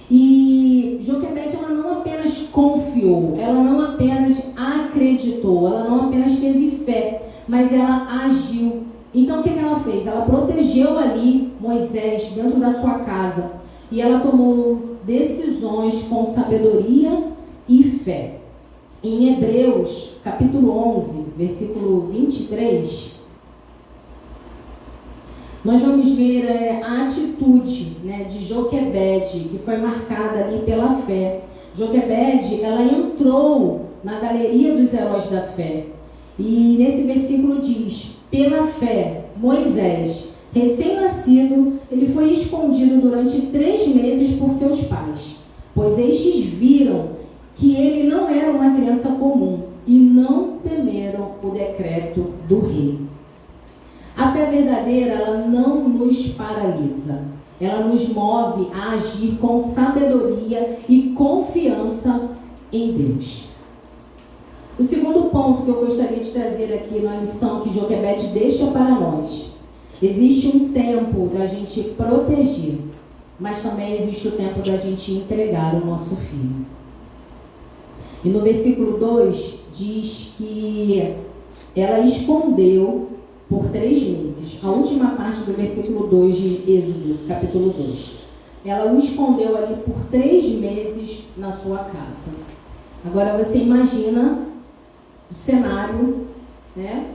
E Joquebede, ela não apenas confiou, ela não apenas acreditou, ela não apenas teve fé, mas ela agiu. Então o que ela fez? Ela protegeu ali Moisés dentro da sua casa e ela tomou decisões com sabedoria e fé. em Hebreus, capítulo 11, versículo 23, nós vamos ver a atitude, né, de Joquebede, que foi marcada ali pela fé. Joquebede, ela entrou na galeria dos heróis da fé. E nesse versículo diz: pela fé, Moisés, recém-nascido, ele foi escondido durante 3 meses por seus pais, pois estes viram que ele não era uma criança comum e não temeram o decreto do rei. A fé verdadeira, ela não nos paralisa. Ela nos move a agir com sabedoria e confiança em Deus. O segundo ponto que eu gostaria de trazer aqui na lição que Joquebede deixa para nós: existe um tempo da gente proteger, mas também existe o tempo da gente entregar o nosso filho. E no versículo 2 diz que ela escondeu por 3 meses. A última parte do versículo 2 de Êxodo, capítulo 2. Ela o escondeu ali por 3 meses na sua casa. Agora você imagina o cenário, né?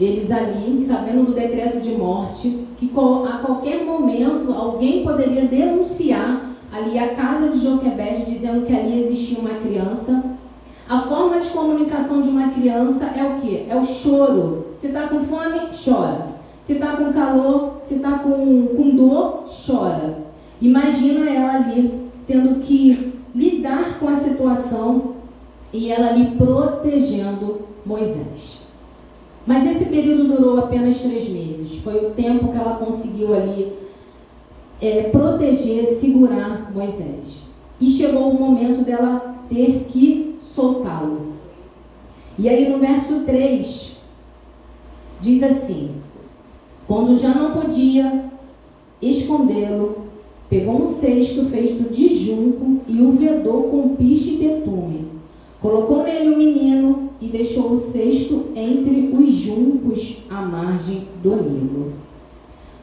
Eles ali, sabendo do decreto de morte, que a qualquer momento alguém poderia denunciar ali a casa de Joquebede, dizendo que ali existia uma criança. A forma de comunicação de uma criança é o quê? É o choro. Se está com fome, chora. Se está com calor, se está com dor, chora. Imagina ela ali tendo que lidar com a situação e ela ali protegendo Moisés. Mas esse período durou apenas 3 meses. Foi o tempo que ela conseguiu ali proteger, segurar Moisés. E chegou o momento dela ter que soltá-lo. E aí no verso 3 diz assim: quando já não podia escondê-lo, pegou um cesto feito de junco e o vedou com piche e betume. Colocou nele o menino e deixou o cesto entre os juncos à margem do Nilo.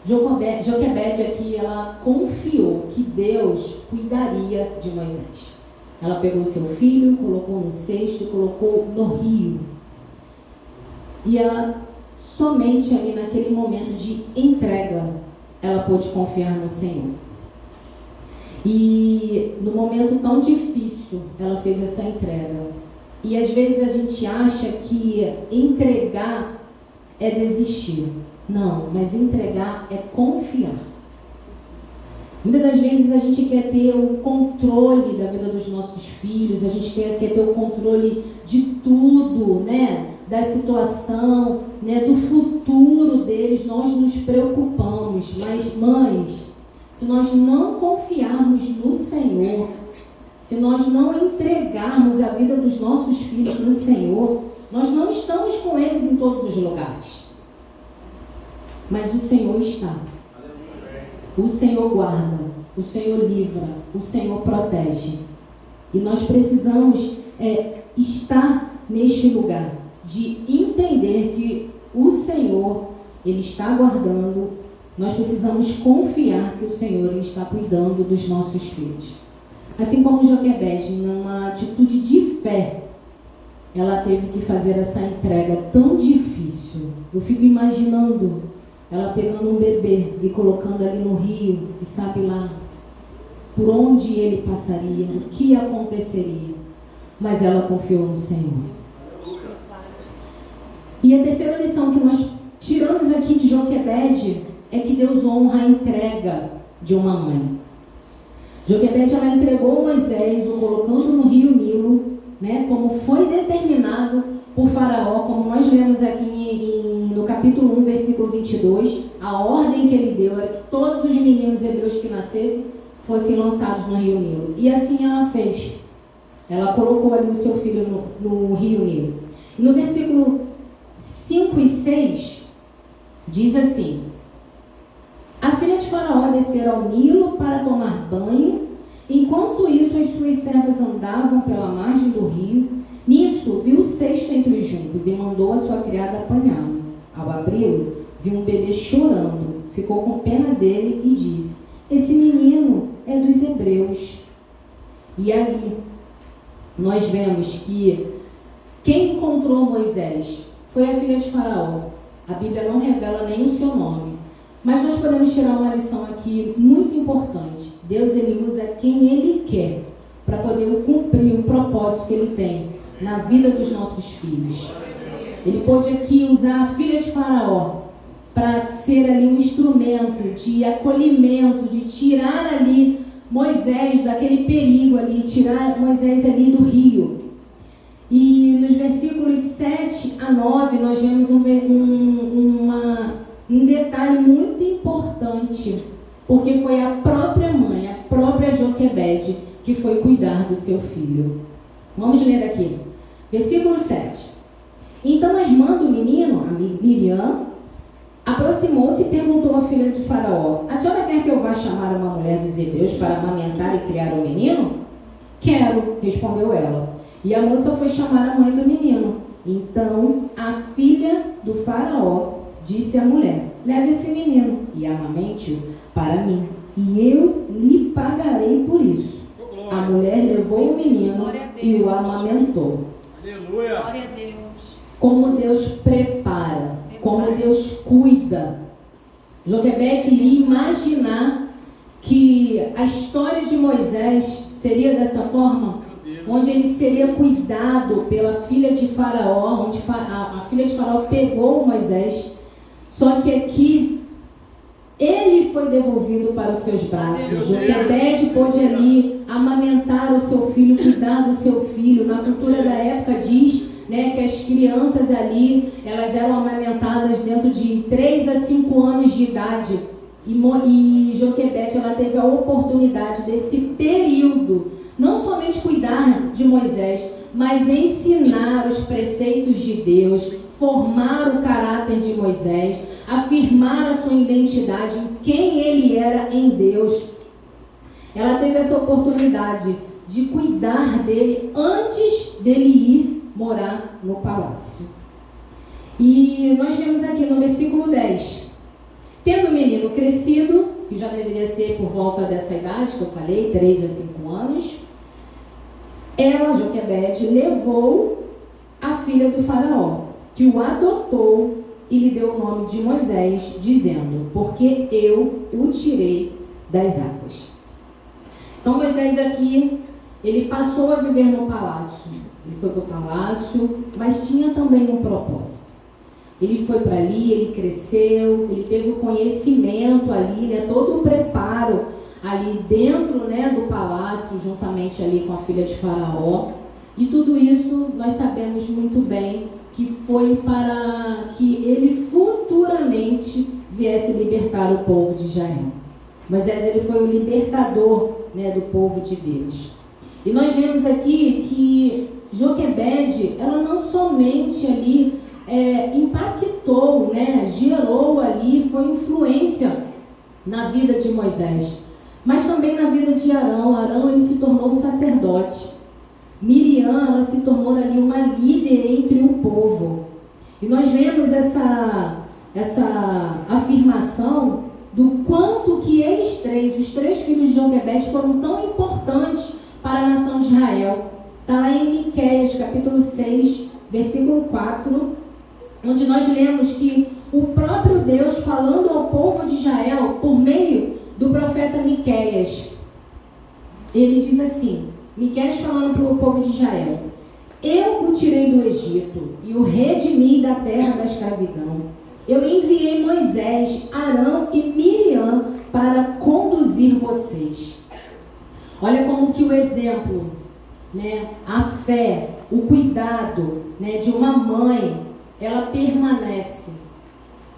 Joquebede aqui, ela confiou que Deus cuidaria de Moisés. Ela pegou seu filho, colocou no cesto, colocou no rio. E ela, somente ali naquele momento de entrega, ela pôde confiar no Senhor. E no momento tão difícil, ela fez essa entrega. E às vezes a gente acha que entregar é desistir. Não, mas entregar é confiar. Muitas das vezes a gente quer ter o controle da vida dos nossos filhos, a gente quer ter o controle de tudo, né? Da situação, né? Do futuro deles, nós nos preocupamos. Mas, mães, se nós não confiarmos no Senhor, se nós não entregarmos a vida dos nossos filhos no Senhor, nós não estamos com eles em todos os lugares. Mas o Senhor está. O Senhor guarda, o Senhor livra, o Senhor protege. E nós precisamos estar neste lugar de entender que o Senhor, Ele está guardando. Nós precisamos confiar que o Senhor Ele está cuidando dos nossos filhos. Assim como Joquebede, numa atitude de fé, ela teve que fazer essa entrega tão difícil. Eu fico imaginando ela pegando um bebê e colocando ali no rio, e sabe lá por onde ele passaria, o que aconteceria. Mas ela confiou no Senhor. E a terceira lição que nós tiramos aqui de Joquebede é que Deus honra a entrega de uma mãe. Joquebede, ela entregou Moisés, o colocando no rio Nilo, né, como foi determinado por Faraó, como nós lemos aqui no capítulo 1, versículo 22, a ordem que ele deu era que todos os meninos hebreus que nascessem fossem lançados no rio Nilo. E assim ela fez. Ela colocou ali o seu filho no rio Nilo. E no versículo 5 e 6, diz assim: a filha de Faraó desceu ao Nilo para tomar banho. Enquanto isso, as suas servas andavam pela margem do rio. Nisso, viu o cesto entre os juncos e mandou a sua criada apanhá-lo. Ao abri-lo, viu um bebê chorando. Ficou com pena dele e disse: esse menino é dos hebreus. E ali, nós vemos que Quem encontrou Moisés? Foi a filha de Faraó. A Bíblia não revela nem o seu nome. Mas nós podemos tirar uma lição aqui muito importante. Deus, ele usa quem ele quer para poder cumprir o propósito que ele tem na vida dos nossos filhos. Ele pôde aqui usar a filha de Faraó para ser ali um instrumento de acolhimento, de tirar ali Moisés daquele perigo ali, tirar Moisés ali do rio. E nos versículos 7 a 9 nós vemos um detalhe muito importante, porque foi a própria mãe, a própria Joquebede, que foi cuidar do seu filho. Vamos ler aqui. Versículo 7. Então a irmã do menino, a Miriam, aproximou-se e perguntou à filha de Faraó: a senhora quer que eu vá chamar uma mulher dos hebreus para amamentar e criar o menino? Quero, respondeu ela. E a moça foi chamar a mãe do menino. Então a filha do Faraó disse à mulher: leve esse menino e amamente-o para mim, e eu lhe pagarei por isso. A mulher levou o menino e o amamentou. Aleluia. Glória a Deus. Como Deus prepara, como Deus cuida. Joquebede iria imaginar que a história de Moisés seria dessa forma, onde ele seria cuidado pela filha de Faraó, onde a filha de Faraó pegou Moisés, só que aqui ele foi devolvido para os seus braços. Joquebede pôde ali amamentar o seu filho, cuidar do seu filho. Na cultura da época diz, né, que as crianças ali, elas eram amamentadas dentro de 3 a 5 anos de idade. E Joquebede, ela teve a oportunidade desse período, não somente cuidar de Moisés, mas ensinar os preceitos de Deus, formar o caráter de Moisés, afirmar a sua identidade em quem ele era em Deus. Ela teve essa oportunidade de cuidar dele antes dele ir morar no palácio. E nós vemos aqui no versículo 10: tendo o menino crescido, que já deveria ser por volta dessa idade que eu falei, 3 a 5 anos, ela, Joquebede, levou a filha do Faraó, que o adotou e lhe deu o nome de Moisés, dizendo: porque eu o tirei das águas. Então Moisés aqui, ele passou a viver no palácio. Ele foi para o palácio, mas tinha também um propósito. Ele foi para ali, ele cresceu, ele teve o conhecimento ali, né, todo o preparo ali dentro, né, do palácio, juntamente ali com a filha de Faraó. E tudo isso nós sabemos muito bem que foi para que ele futuramente viesse libertar o povo de Israel. Moisés, ele foi o libertador, né, do povo de Deus. E nós vemos aqui que Joquebede, ela não somente ali impactou, né, gerou ali, foi influência na vida de Moisés, mas também na vida de Arão. Arão, ele se tornou sacerdote. Miriam, ela se tornou ali uma líder entre o povo. E nós vemos essa afirmação do quanto que eles três, os 3 filhos de Joquebede, foram tão importantes para a nação de Israel. Está lá em Miqueias, capítulo 6, versículo 4, onde nós lemos que o próprio Deus falando ao povo de Israel por meio do profeta Miqueias, ele diz assim, Miqueias falando para o povo de Israel: eu o tirei do Egito e o redimi da terra da escravidão. Eu enviei Moisés, Arão e Miriam para conduzir vocês. Olha como que o exemplo, né, a fé, o cuidado, né, de uma mãe, ela permanece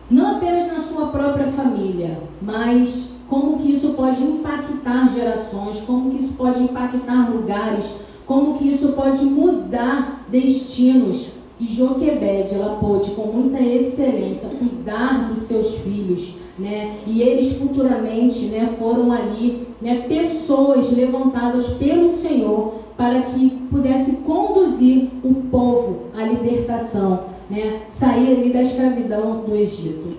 não apenas na sua própria família, mas como que isso pode impactar gerações, como que isso pode impactar lugares, como que isso pode mudar destinos. E Joquebede, ela pôde com muita excelência cuidar dos seus filhos, né? E eles futuramente, né, foram ali, né, pessoas levantadas pelo Senhor para que pudesse conduzir o povo à libertação, né? Sair ali da escravidão do Egito.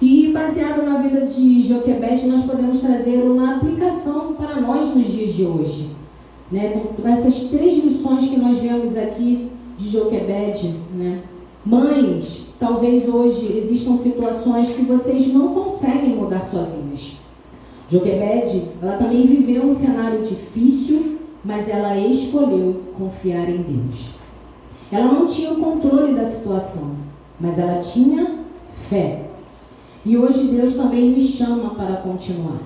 E baseado na vida de Joquebede, nós podemos trazer uma aplicação para nós nos dias de hoje, né? Com essas 3 lições que nós vemos aqui de Joquebede, né? Mães, talvez hoje existam situações que vocês não conseguem mudar sozinhas. Joquebede, ela também viveu um cenário difícil, mas ela escolheu confiar em Deus. Ela não tinha o controle da situação, mas ela tinha fé. E hoje Deus também nos chama para continuar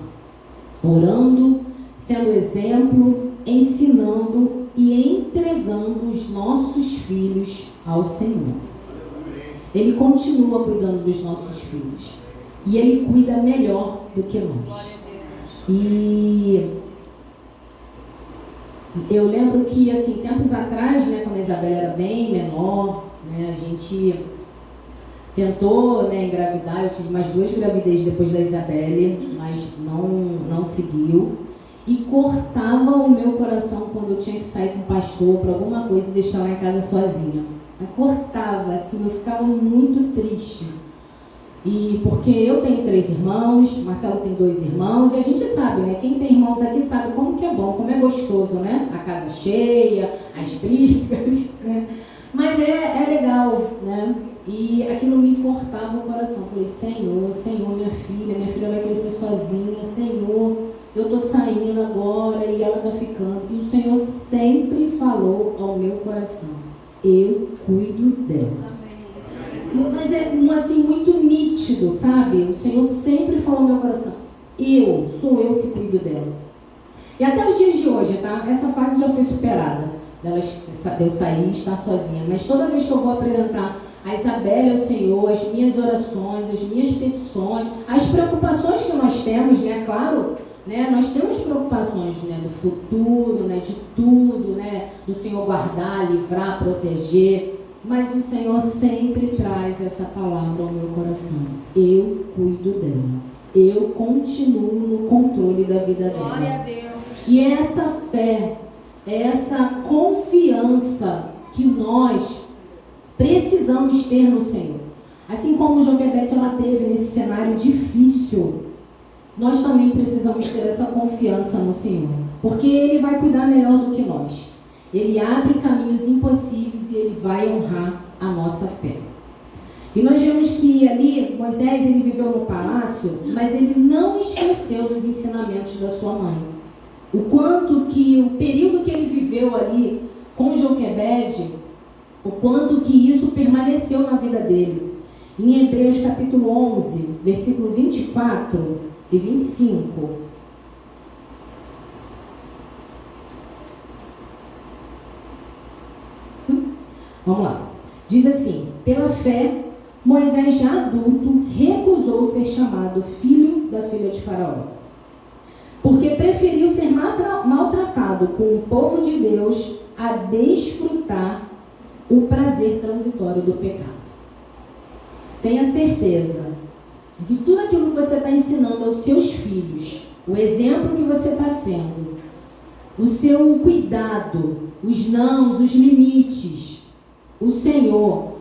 orando, sendo exemplo, ensinando e entregando os nossos filhos ao Senhor. Ele continua cuidando dos nossos filhos. E Ele cuida melhor do que nós. E eu lembro que, assim, tempos atrás, né, quando a Isabela era bem menor, né, a gente tentou, né, engravidar. Eu tive mais 2 gravidez depois da Isabelle, mas não seguiu. E cortava o meu coração quando eu tinha que sair com o pastor para alguma coisa e deixar lá em casa sozinha. Eu cortava, assim, eu ficava muito triste. E porque eu tenho 3 irmãos, Marcelo tem 2 irmãos, e a gente sabe, né? Quem tem irmãos aqui sabe como que é bom, como é gostoso, né? A casa cheia, as brigas, né? Mas é legal, né? E aquilo me cortava o coração. Eu falei, Senhor, minha filha vai crescer sozinha, Senhor, eu tô saindo agora e ela tá ficando. E o Senhor sempre falou ao meu coração, eu cuido dela. Mas é assim, muito nítido, sabe? O Senhor sempre falou ao meu coração, sou eu que cuido dela. E até os dias de hoje, tá? Essa fase já foi superada, de eu sair e estar sozinha. Mas toda vez que eu vou apresentar a Isabela ao Senhor, as minhas orações, as minhas petições, as preocupações que nós temos, né? Claro, né? Nós temos preocupações, né? Do futuro, né? De tudo, né? Do Senhor guardar, livrar, proteger. Mas o Senhor sempre traz essa palavra ao meu coração. Eu cuido dela. Eu continuo no controle da vida dela. Glória a Deus. E essa fé, essa confiança que nós precisamos ter no Senhor. Assim como Joquebede ela teve nesse cenário difícil, nós também precisamos ter essa confiança no Senhor. Porque Ele vai cuidar melhor do que nós. Ele abre caminhos impossíveis e Ele vai honrar a nossa fé. E nós vemos que ali, Moisés, ele viveu no palácio, mas ele não esqueceu dos ensinamentos da sua mãe. O quanto que, o período que ele viveu ali com Joquebede, o quanto que isso permaneceu na vida dele. Em Hebreus capítulo 11, versículo 24 e 25... Vamos lá. Diz assim, pela fé, Moisés já adulto recusou ser chamado filho da filha de Faraó, porque preferiu ser maltratado com o povo de Deus a desfrutar o prazer transitório do pecado. Tenha certeza de que tudo aquilo que você está ensinando aos seus filhos, o exemplo que você está sendo, o seu cuidado, os nãos, os limites, o Senhor,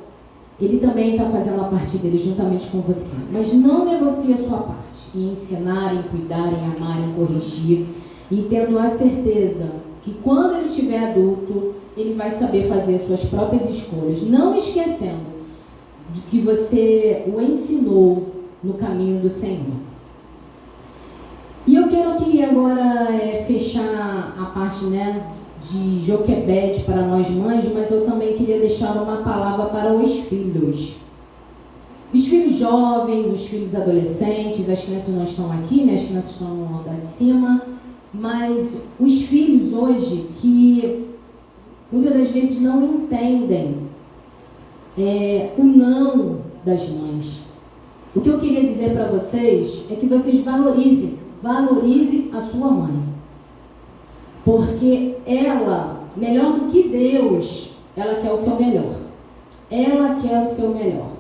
Ele também está fazendo a parte dele juntamente com você. Mas não negocie a sua parte em ensinar, em cuidar, em amar, em corrigir. E tendo a certeza que quando ele estiver adulto, ele vai saber fazer as suas próprias escolhas. Não esquecendo de que você o ensinou no caminho do Senhor. E eu quero aqui agora fechar a parte, de Joquebede para nós mães, mas eu também queria deixar uma palavra para os filhos. Os filhos jovens, os filhos adolescentes, as crianças não estão aqui, as crianças estão no andar de cima, mas os filhos hoje que muitas das vezes não entendem o não das mães. O que eu queria dizer para vocês é que vocês valorize a sua mãe. Porque ela, melhor do que Deus, ela quer o seu melhor. Ela quer o seu melhor.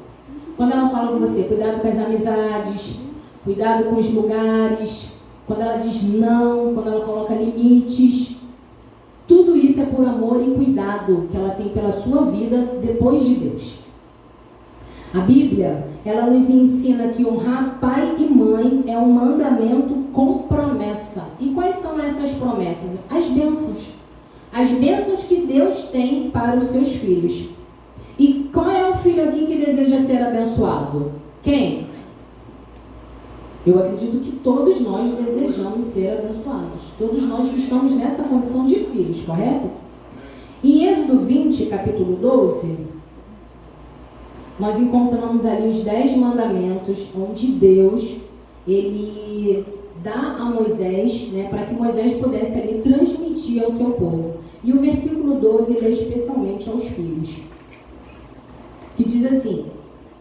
Quando ela fala com você, cuidado com as amizades, cuidado com os lugares, quando ela diz não, quando ela coloca limites, tudo isso é por amor e cuidado que ela tem pela sua vida depois de Deus. A Bíblia, ela nos ensina que honrar pai e mãe é um mandamento com promessa. E quais são essas promessas? As bênçãos. as bênçãos que Deus tem para os seus filhos. E qual é o filho aqui que deseja ser abençoado? Quem? Eu acredito que todos nós desejamos ser abençoados. Todos nós que estamos nessa condição de filhos, correto? Em Êxodo 20, capítulo 12, nós encontramos ali os 10 mandamentos, onde Deus, ele dá a Moisés, né, para que Moisés pudesse ali transmitir ao seu povo. E o versículo 12, ele é especialmente aos filhos, que diz assim: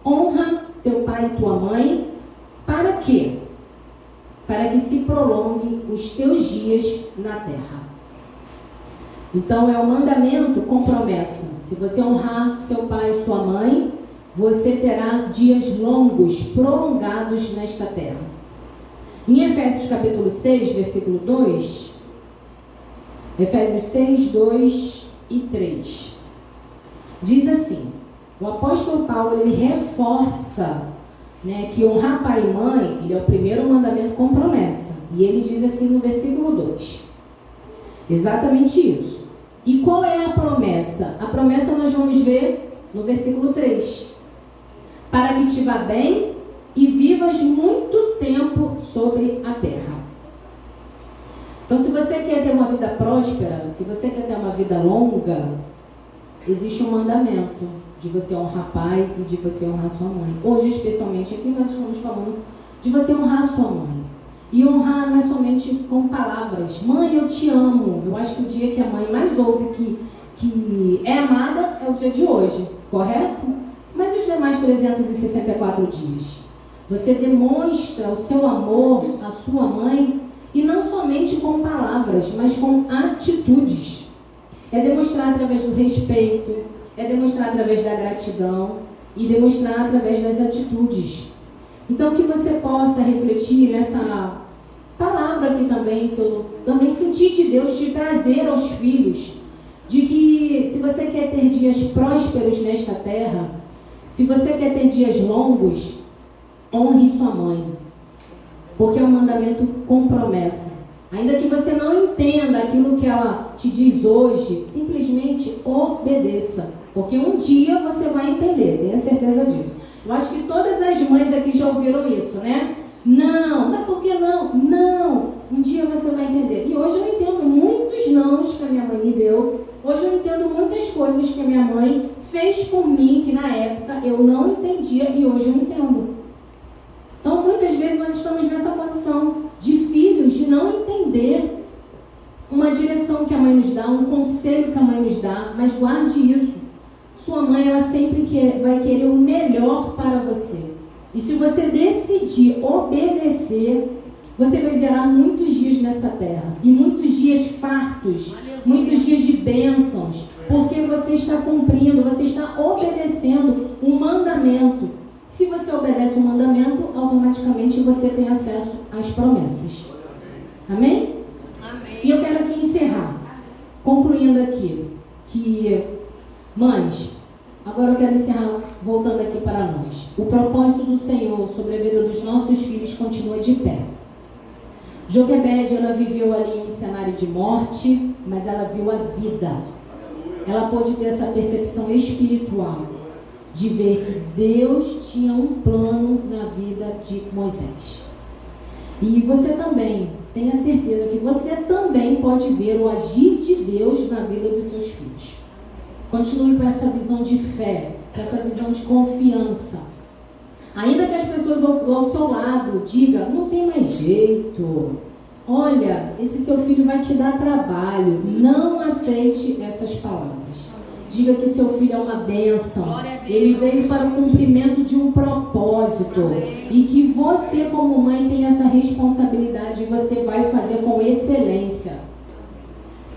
honra teu pai e tua mãe, para quê? Para que se prolongue os teus dias na terra. Então é um mandamento com promessa. Se você honrar seu pai e sua mãe, você terá dias longos, prolongados nesta terra. Em Efésios capítulo 6, versículo 2, Efésios 6, 2 e 3, diz assim: o apóstolo Paulo, ele reforça, né, que honrar pai e mãe, ele é o primeiro mandamento com promessa. E ele diz assim no versículo 2, exatamente isso. E qual é a promessa? A promessa nós vamos ver no versículo 3. Para que te vá bem e vivas muito tempo sobre a terra. Então, se você quer ter uma vida próspera, se você quer ter uma vida longa, existe um mandamento de você honrar pai e de você honrar sua mãe. Hoje, especialmente aqui, nós estamos falando de você honrar sua mãe. E honrar não é somente com palavras. Mãe, eu te amo. Eu acho que o dia que a mãe mais ouve que é amada é o dia de hoje, correto? Mas os demais 364 dias? Você demonstra o seu amor à sua mãe, e não somente com palavras, mas com atitudes. É demonstrar através do respeito, é demonstrar através da gratidão e demonstrar através das atitudes. Então, que você possa refletir nessa palavra aqui também, que eu também senti de Deus te trazer aos filhos, de que se você quer ter dias prósperos nesta terra, se você quer ter dias longos, honre sua mãe, porque é um mandamento com promessa. Ainda que você não entenda aquilo que ela te diz hoje, simplesmente obedeça, porque um dia você vai entender, tenha certeza disso. Eu acho que todas as mães aqui já ouviram isso, né? Não, mas por que não? Não, um dia você vai entender. E hoje eu entendo muitos nãos que a minha mãe me deu. Hoje eu entendo muitas coisas que a minha mãe fez por mim, que na época eu não entendia e hoje eu entendo. Então, muitas vezes nós estamos nessa condição de filhos, de não entender uma direção que a mãe nos dá, um conselho que a mãe nos dá, mas guarde isso. Sua mãe, ela sempre vai querer o melhor para você. E se você decidir obedecer, você viverá muitos dias nessa terra. E muitos dias fartos, muitos dias de bênçãos, porque você está cumprindo, você está obedecendo um mandamento. Se você obedece o mandamento, automaticamente você tem acesso às promessas. Amém? Amém. E eu quero aqui encerrar, concluindo aqui, que, mães, agora eu quero encerrar voltando aqui para nós. O propósito do Senhor sobre a vida dos nossos filhos continua de pé. Joquebede, ela viveu ali em um cenário de morte, mas ela viu a vida. Ela pôde ter essa percepção espiritual de ver que Deus tinha um plano na vida de Moisés. E você também, tenha certeza que você também pode ver o agir de Deus na vida dos seus filhos. Continue com essa visão de fé, com essa visão de confiança. Ainda que as pessoas ao seu lado digam, não tem mais jeito, olha, esse seu filho vai te dar trabalho, não aceite essas palavras. Diga que seu filho é uma bênção, ele veio para o cumprimento de um propósito. Amém. E que você, como mãe, tem essa responsabilidade e você vai fazer com excelência.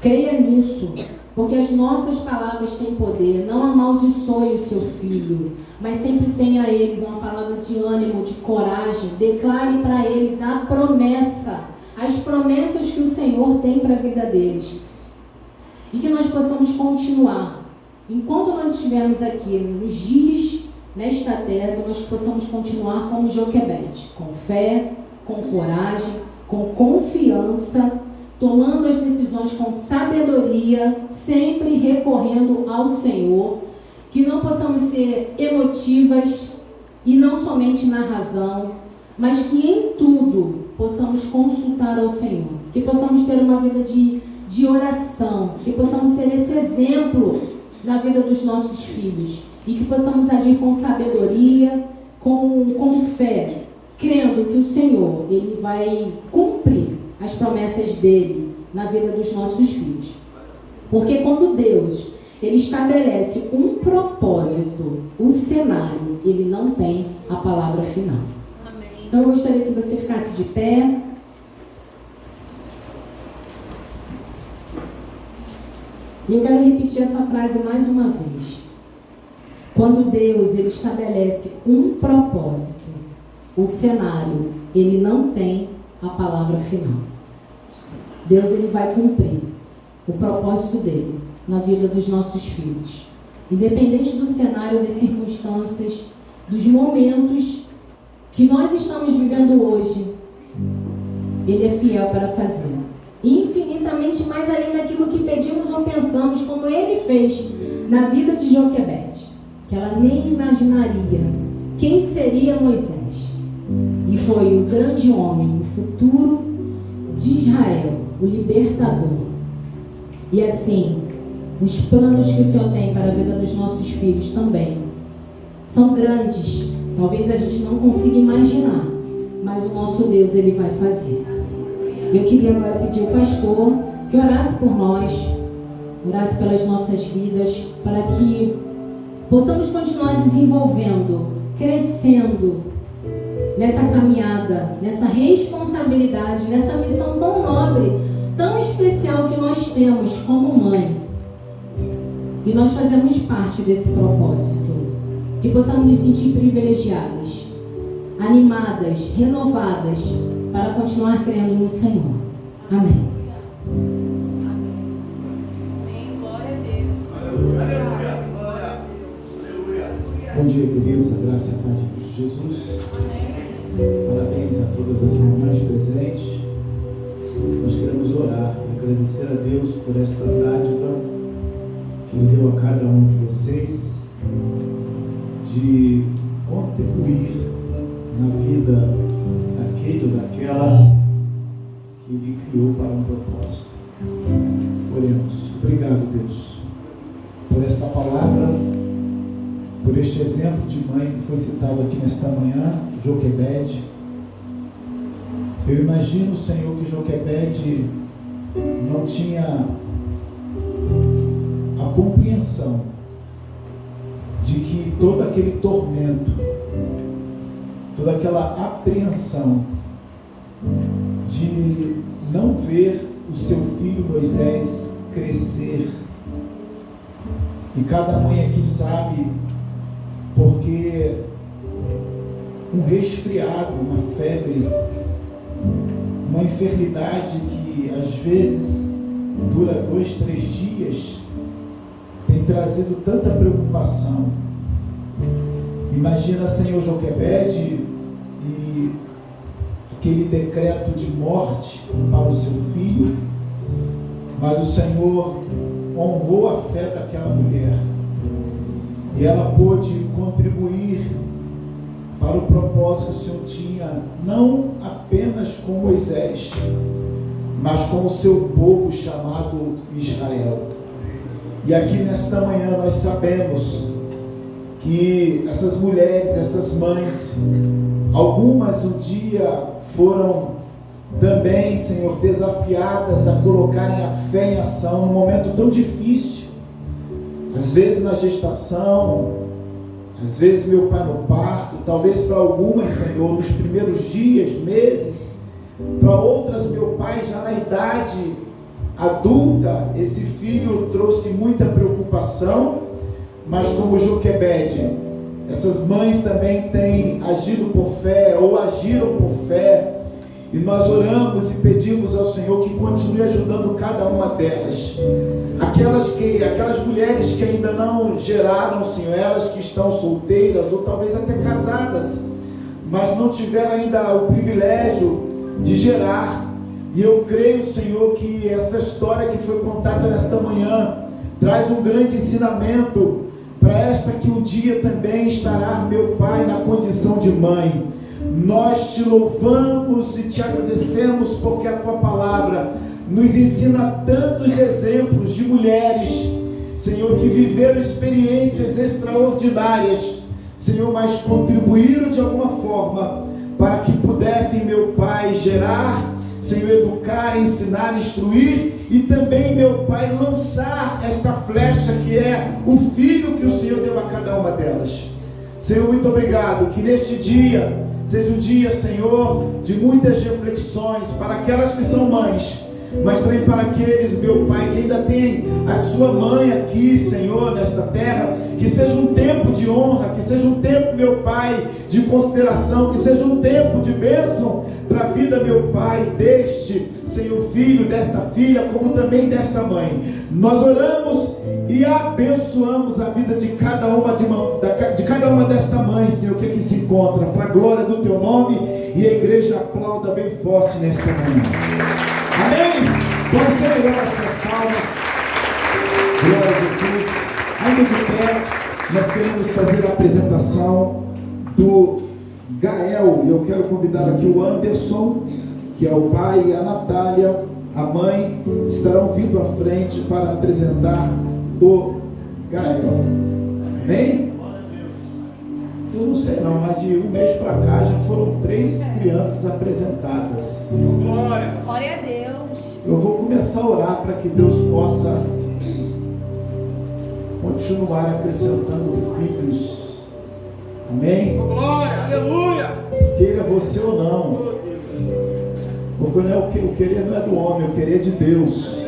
Creia nisso, porque as nossas palavras têm poder. Não amaldiçoe o seu filho, mas sempre tenha a eles uma palavra de ânimo, de coragem. Declare para eles a promessa, as promessas que o Senhor tem para a vida deles. E que nós possamos continuar. Enquanto nós estivermos aqui, nos dias nesta terra, que nós possamos continuar como Joquebede, com fé, com coragem, com confiança, tomando as decisões com sabedoria, sempre recorrendo ao Senhor, que não possamos ser emotivas e não somente na razão, mas que em tudo possamos consultar ao Senhor, que possamos ter uma vida de oração, que possamos ser esse exemplo na vida dos nossos filhos e que possamos agir com sabedoria, com fé, crendo que o Senhor ele vai cumprir as promessas dele na vida dos nossos filhos. Porque quando Deus ele estabelece um propósito, um cenário, ele não tem a palavra final. Amém. Então eu gostaria que você ficasse de pé. E eu quero repetir essa frase mais uma vez. Quando Deus ele estabelece um propósito, o cenário, ele não tem a palavra final. Deus ele vai cumprir o propósito dele na vida dos nossos filhos. Independente do cenário, das circunstâncias, dos momentos que nós estamos vivendo hoje, ele é fiel para fazer. Infinitamente mais além daquilo que pedimos ou pensamos, como ele fez na vida de Joquebede, que ela nem imaginaria quem seria Moisés. E foi o grande homem, o futuro de Israel, o libertador. E assim, os planos que o Senhor tem para a vida dos nossos filhos também são grandes. Talvez a gente não consiga imaginar, mas o nosso Deus, ele vai fazer. Eu queria agora pedir ao pastor que orasse por nós, orasse pelas nossas vidas, para que possamos continuar desenvolvendo, crescendo nessa caminhada, nessa responsabilidade, nessa missão tão nobre, tão especial que nós temos como mãe. E nós fazemos parte desse propósito. Que possamos nos sentir privilegiadas, animadas, renovadas, para continuar crendo no Senhor. Amém. Bom dia, queridos, a graça e a paz de Jesus. Parabéns a todas as mamães presentes. Nós queremos orar e agradecer a Deus por esta dádiva que Ele deu a cada um de vocês, de contribuir na vida daquele ou daquela que Ele criou para um propósito. Oremos. Obrigado, Deus, por esta palavra, por este exemplo de mãe que foi citado aqui nesta manhã, Joquebede. Eu imagino, Senhor, que Joquebede não tinha a compreensão de que todo aquele tormento, toda aquela apreensão de não ver o seu filho Moisés crescer, e cada mãe aqui sabe, porque um resfriado, uma febre, uma enfermidade que às vezes dura 2, 3 dias, tem trazido tanta preocupação. Imagina, Senhor, Joquebede e aquele decreto de morte para o seu filho, mas o Senhor honrou a fé daquela mulher e ela pôde contribuir para o propósito que o Senhor tinha, não apenas com Moisés, mas com o seu povo chamado Israel. E aqui nesta manhã nós sabemos que essas mulheres, essas mães, algumas um dia foram também, Senhor, desafiadas a colocarem a fé em ação num momento tão difícil, às vezes na gestação, às vezes, meu Pai, no parto, talvez para algumas, Senhor, nos primeiros dias, meses, para outras, meu Pai, já na idade adulta, esse filho trouxe muita preocupação, mas como Joquebede, essas mães também têm agido por fé, ou agiram por fé, e nós oramos e pedimos ao Senhor que continue ajudando cada uma delas. Aquelas mulheres que ainda não geraram, Senhor, elas que estão solteiras ou talvez até casadas, mas não tiveram ainda o privilégio de gerar, E eu creio, Senhor, que essa história que foi contada nesta manhã traz um grande ensinamento para esta que um dia também estará, meu Pai, na condição de mãe. Nós te louvamos e te agradecemos porque a tua palavra nos ensina tantos exemplos de mulheres, Senhor, que viveram experiências extraordinárias, Senhor, mas contribuíram de alguma forma para que pudessem, meu Pai, gerar, Senhor, educar, ensinar, instruir e também, meu Pai, lançar esta flecha que é o filho que o Senhor deu a cada uma delas. Senhor, muito obrigado, que neste dia seja um dia, Senhor, de muitas reflexões para aquelas que são mães, mas também para aqueles, meu Pai, que ainda tem a sua mãe aqui, Senhor, nesta terra. Que seja um tempo de honra, que seja um tempo, meu Pai, de consideração, que seja um tempo de bênção para a vida, meu Pai, deste, Senhor, filho, desta filha, como também desta mãe. Nós oramos e abençoamos a vida de cada uma desta mãe, Senhor, que aqui se encontra, para a glória do teu nome, e a igreja aplauda bem forte nesta manhã. Amém? Pode ser melhor as suas palmas. Glória a Jesus. Ainda de pé, nós queremos fazer a apresentação do Gael. E eu quero convidar aqui o Anderson, que é o pai, e a Natália, a mãe, estarão vindo à frente para apresentar o Gael. Amém? Eu não sei não, mas de um mês para cá já foram 3 crianças apresentadas. Glória! Glória a Deus. Eu vou começar a orar para que Deus possa continuar acrescentando filhos. Amém? Glória! Aleluia! Queira você ou não. Porque não é o querer não é do homem, o querer é de Deus.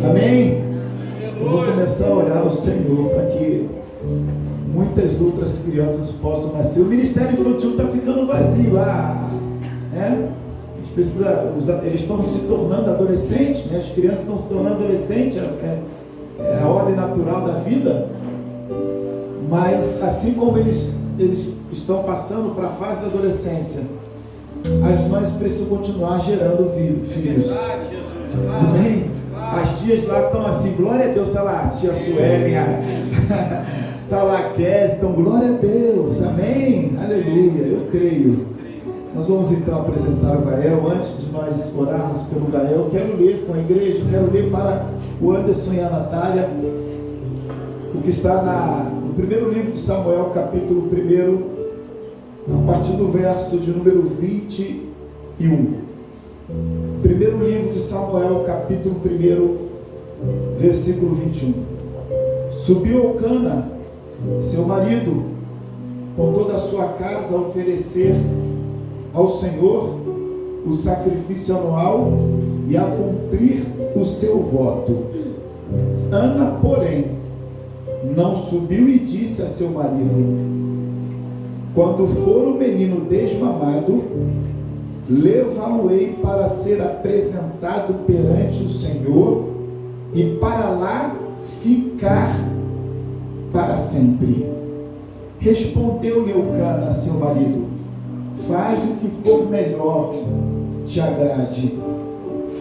Amém? Eu vou começar a orar ao Senhor para que muitas outras crianças possam nascer. O ministério infantil está ficando vazio lá, né? Eles estão se tornando adolescentes, né? As crianças estão se tornando adolescentes, é a ordem natural da vida. Mas assim como eles estão passando para a fase da adolescência, as mães precisam continuar gerando filhos. Amém? As tias lá estão assim, glória a Deus, está lá a tia Sueli, está lá a Kézia, então glória a Deus, amém? Aleluia, eu creio. Nós vamos então apresentar o Gael. Antes de nós orarmos pelo Gael, eu quero ler com a igreja, eu quero ler para o Anderson e a Natália o que está no primeiro livro de Samuel, capítulo 1, a partir do verso de número 21. Primeiro livro de Samuel, capítulo 1, versículo 21. Subiu Eucana, seu marido, com toda a sua casa, a oferecer ao Senhor o sacrifício anual e a cumprir o seu voto. Ana, porém, não subiu e disse a seu marido: quando for o menino desmamado, levá-lo-ei para ser apresentado perante o Senhor e para lá ficar para sempre. Respondeu-lhe Eucana, seu marido: faz o que for melhor te agrade,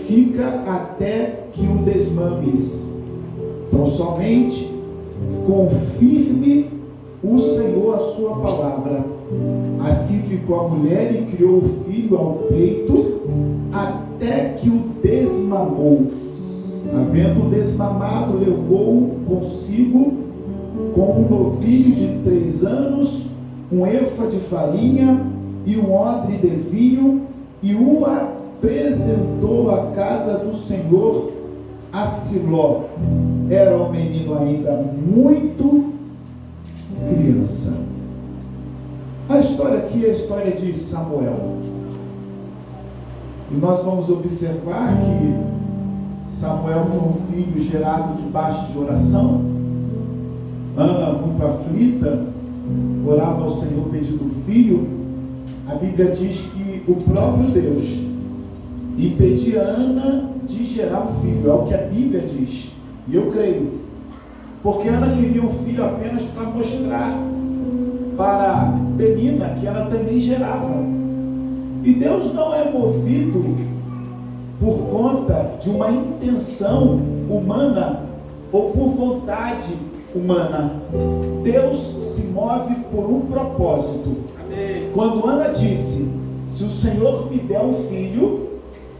fica até que o desmames. Então somente confirme o Senhor a sua palavra. Assim ficou a mulher e criou o filho ao peito, até que o desmamou. Havendo desmamado, levou-o consigo com um novilho de 3 anos, um efa de farinha e um odre de vinho, e o apresentou à casa do Senhor a Siló. Era um menino ainda muito criança. A história aqui é a história de Samuel. E nós vamos observar que Samuel foi um filho gerado debaixo de oração. Ana, muito aflita, orava ao Senhor pedindo filho. A Bíblia diz que o próprio Deus impedia Ana de gerar um filho. É o que a Bíblia diz. E eu creio. Porque Ana queria um filho apenas para mostrar para Penina que ela também gerava. E Deus não é movido por conta de uma intenção humana ou por vontade humana. Deus se move por um propósito. Amém. Quando Ana disse: se o Senhor me der um filho,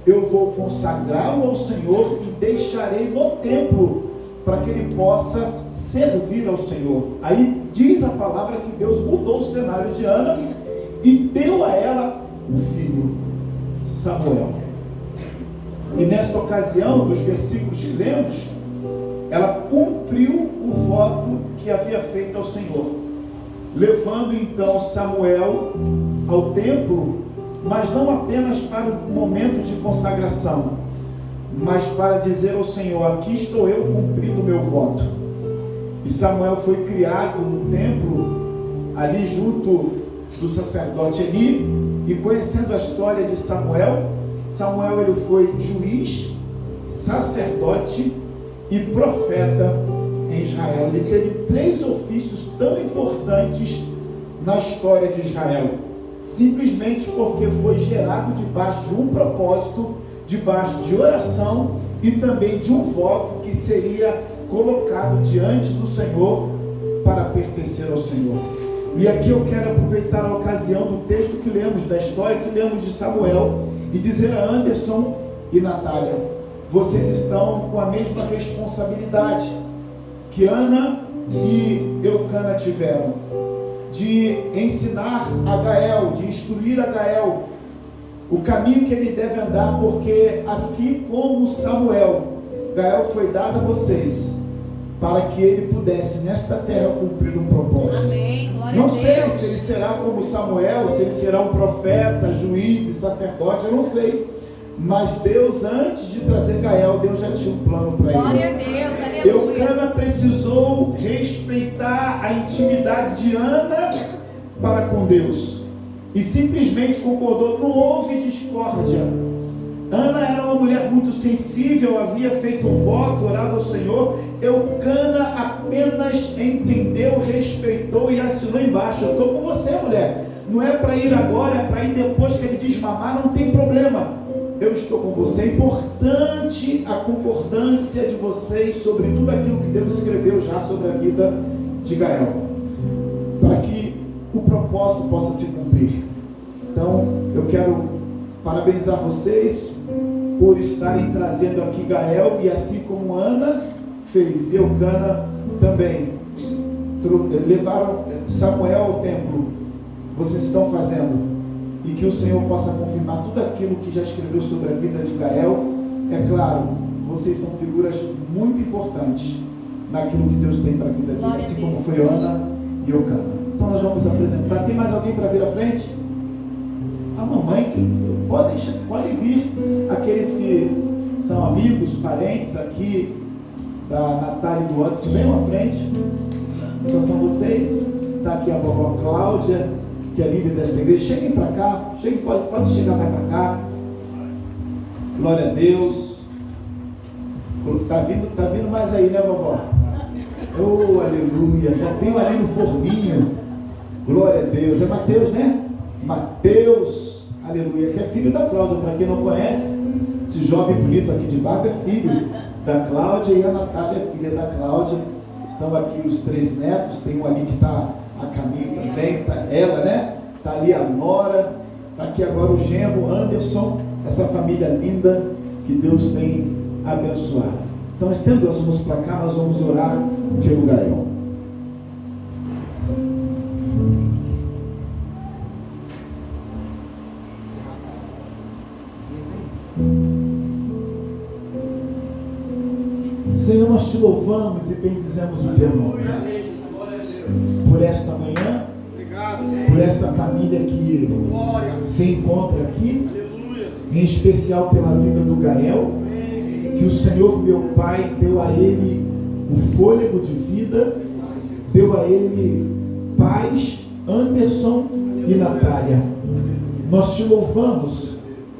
eu vou consagrá-lo ao Senhor e deixarei no templo para que ele possa servir ao Senhor. Aí diz a palavra que Deus mudou o cenário de Ana e deu a ela um filho, Samuel. E nesta ocasião, dos versículos que lemos, ela cumpriu o voto que havia feito ao Senhor, levando então Samuel ao templo, mas não apenas para o momento de consagração, mas para dizer ao Senhor: aqui estou eu cumprindo o meu voto. E Samuel foi criado no templo, ali junto do sacerdote Eli, e conhecendo a história de Samuel, ele foi juiz, sacerdote e profeta em Israel. Ele teve 3 ofícios tão importantes na história de Israel, simplesmente porque foi gerado debaixo de um propósito, debaixo de oração e também de um voto que seria colocado diante do Senhor para pertencer ao Senhor. E aqui eu quero aproveitar a ocasião do texto que lemos, da história que lemos de Samuel, e dizer a Anderson e Natália: vocês estão com a mesma responsabilidade que Ana e Eucana tiveram, de ensinar a Gael, de instruir a Gael o caminho que ele deve andar, porque assim como Samuel, Gael foi dado a vocês para que ele pudesse nesta terra cumprir um propósito. Amém. Glória Não a sei Deus. se ele será como Samuel, se ele será um profeta, juiz e sacerdote, eu não sei. Mas Deus, antes de trazer Gael, Deus já tinha um plano para ele. Glória a Deus, aleluia. Eucana precisou respeitar a intimidade de Ana para com Deus e simplesmente concordou, não houve discórdia. Ana era uma mulher muito sensível, havia feito um voto, orado ao Senhor. Eucana apenas entendeu, respeitou e assinou embaixo: eu estou com você, mulher. Não é para ir agora, é para ir depois que ele desmamar, não tem problema. Eu estou com você. É importante a concordância de vocês sobre tudo aquilo que Deus escreveu já sobre a vida de Gael, para que o propósito possa se cumprir. Então, eu quero parabenizar vocês por estarem trazendo aqui Gael, e assim como Ana fez, e Eucana também levaram Samuel ao templo, vocês estão fazendo. E que o Senhor possa confirmar tudo aquilo que já escreveu sobre a vida de Gael. É claro, vocês são figuras muito importantes naquilo que Deus tem para a vida dele, assim como foi Ana e Eucana. Então nós vamos apresentar. Tem mais alguém para vir à frente? A mamãe, que podem vir. Aqueles que são amigos, parentes aqui da Natália e do Anderson, venham à frente. Só são vocês. Está aqui a vovó Cláudia, que é líder desta igreja. Cheguem para cá, pode chegar mais para cá. Glória a Deus. Tá vindo mais aí, né, vovó? Oh, aleluia. Já tem ali no forninho. Glória a Deus. É Mateus, né? Mateus, aleluia, que é filho da Cláudia. Para quem não conhece, esse jovem bonito aqui de barba é filho da Cláudia, e a Natália é filha da Cláudia. Estão aqui os 3 netos. Tem um ali que está a caminho também, tá ela, né? Tá ali a Nora, tá aqui agora o genro Anderson, essa família linda que Deus tem abençoado. Então, estendo as mãos para cá, nós vamos orar pelo Gael. Senhor, nós te louvamos e bendizemos o teu nome por esta manhã, por esta família que se encontra aqui, em especial pela vida do Gael, que o Senhor, meu Pai, deu a ele o fôlego de vida, deu a ele paz, Anderson e Natália. Nós te louvamos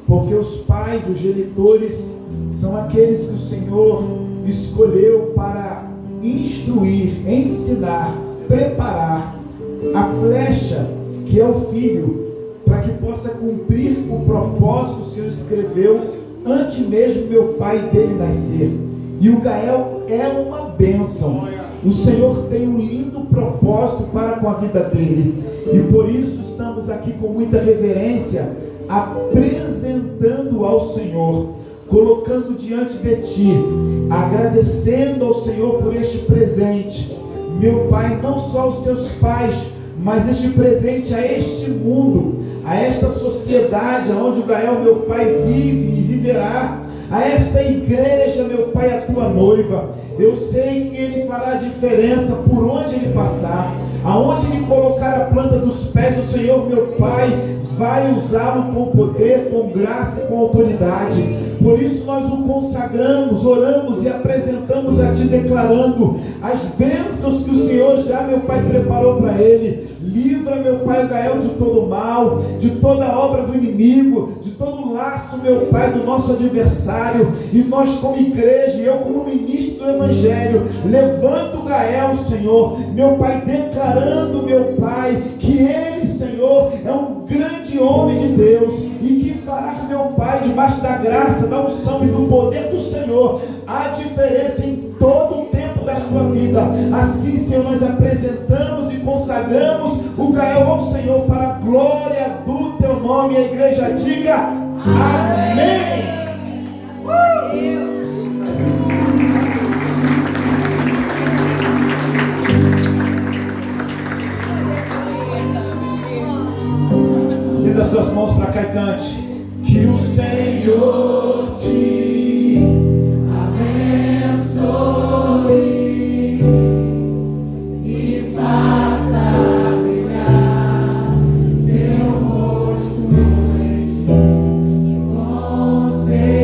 porque os pais, os genitores, são aqueles que o Senhor escolheu para instruir, ensinar, preparar a flecha que é o filho, para que possa cumprir o propósito que o Senhor escreveu antes mesmo meu pai dele nascer. E o Gael é uma bênção. O Senhor tem um lindo propósito para com a vida dele. E por isso estamos aqui com muita reverência, apresentando ao Senhor, colocando diante de ti, agradecendo ao Senhor por este presente. Meu Pai, não só os seus pais, mas este presente a este mundo, a esta sociedade onde o Gael, meu Pai, vive e viverá, a esta igreja, meu Pai, a tua noiva. Eu sei que ele fará diferença por onde ele passar, aonde ele colocar a planta dos pés, o Senhor, meu Pai, vai usá-lo com poder, com graça e com autoridade. Por isso nós o consagramos, oramos e apresentamos a Ti, declarando as bênçãos que o Senhor já, meu Pai, preparou para ele. Livra, meu Pai, o Gael de todo mal, de toda obra do inimigo, de todo laço, meu Pai, do nosso adversário. E nós como igreja, e eu como ministro do Evangelho, levanto o Gael, Senhor, meu Pai, declarando, meu Pai, que ele, Senhor, é um grande homem de Deus e que fará, meu Pai, debaixo da graça, da unção e do poder do Senhor, a diferença em todo o tempo da sua vida. Assim, Senhor, nós apresentamos e consagramos o Gael ao Senhor para a glória do Teu nome. A igreja diga amém. Estenda suas mãos para cá e cante. Que o Senhor te abençoe e faça brilhar teu rosto em ti e conceda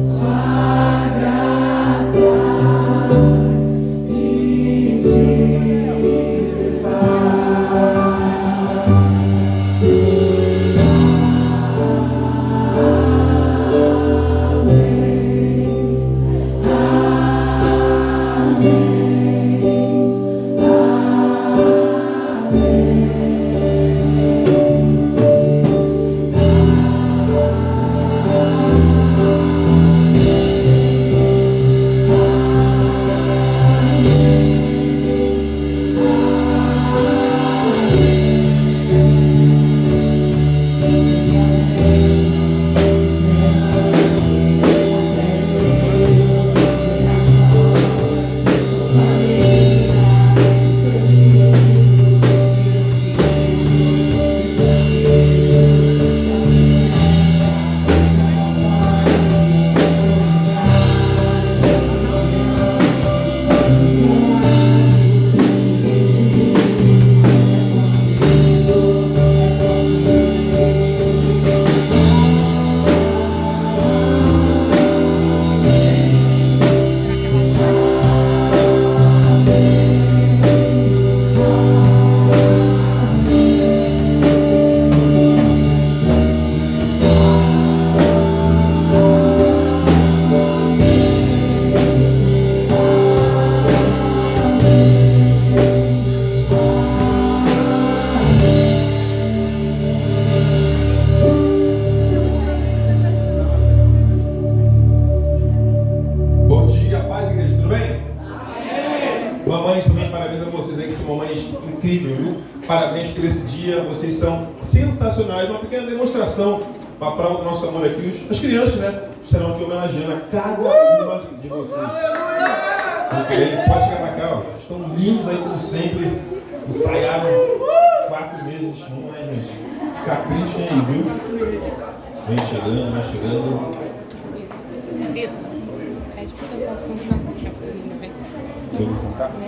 sua graça e te dê paz. Mamães, também parabéns a vocês aí, que são mamães incríveis, viu? Parabéns por esse dia, vocês são sensacionais. Uma pequena demonstração, uma prova do nosso amor aqui. As crianças, né, estarão aqui homenageando a cada uma de vocês. Okay? Pode chegar pra cá, ó. Estão lindos aí, como sempre. Ensaiaram 4 meses. Vamos lá, gente. Caprichem aí, viu? Vem chegando, vai chegando. Vitor, pede pro pessoal sentar.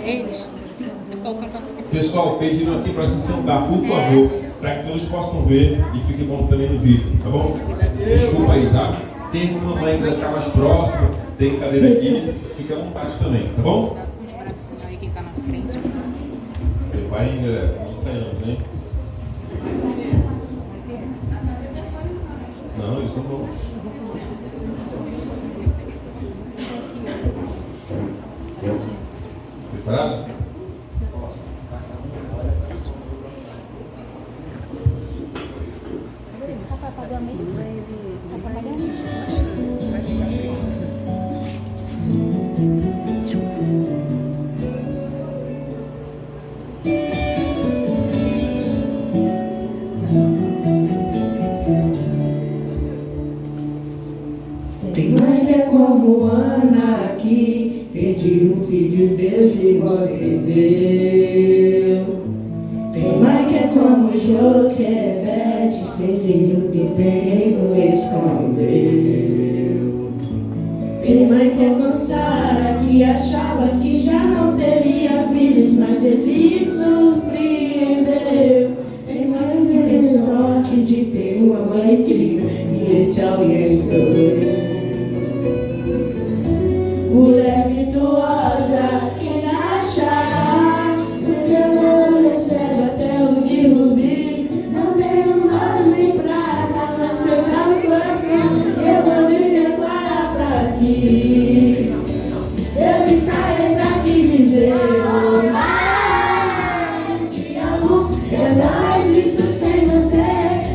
Eles, pessoal sentar. Pessoal, pediram aqui para se sentar, por favor, para que todos possam ver e fique bom também no vídeo, tá bom? Desculpa aí, tá? Tem uma mãe que está mais próxima, tem cadeira aqui, fica à vontade também, tá bom? Os bracinhos aí, quem tá na frente. Vai ainda, ensaiamos, hein? Não, eles estão bons. Preparado? Perdi um filho, Deus me concedeu. Tem mãe que é como Joquebede, sem filho do terreiro escondeu. Tem mãe que é como Sara, que achava que já não teria filhos, mas ele surpreendeu. Tem mãe que tem sorte de ter uma mãe incrível, e esse alguém sou eu. Mulher virtuosa, quem achar, o teu amor recebe até o de rubi. Não tenho ouro nem prata, mas pegar o coração, eu vou me declarar pra ti. Eu me saio pra te dizer, oh mãe, te amo, eu não existo sem você.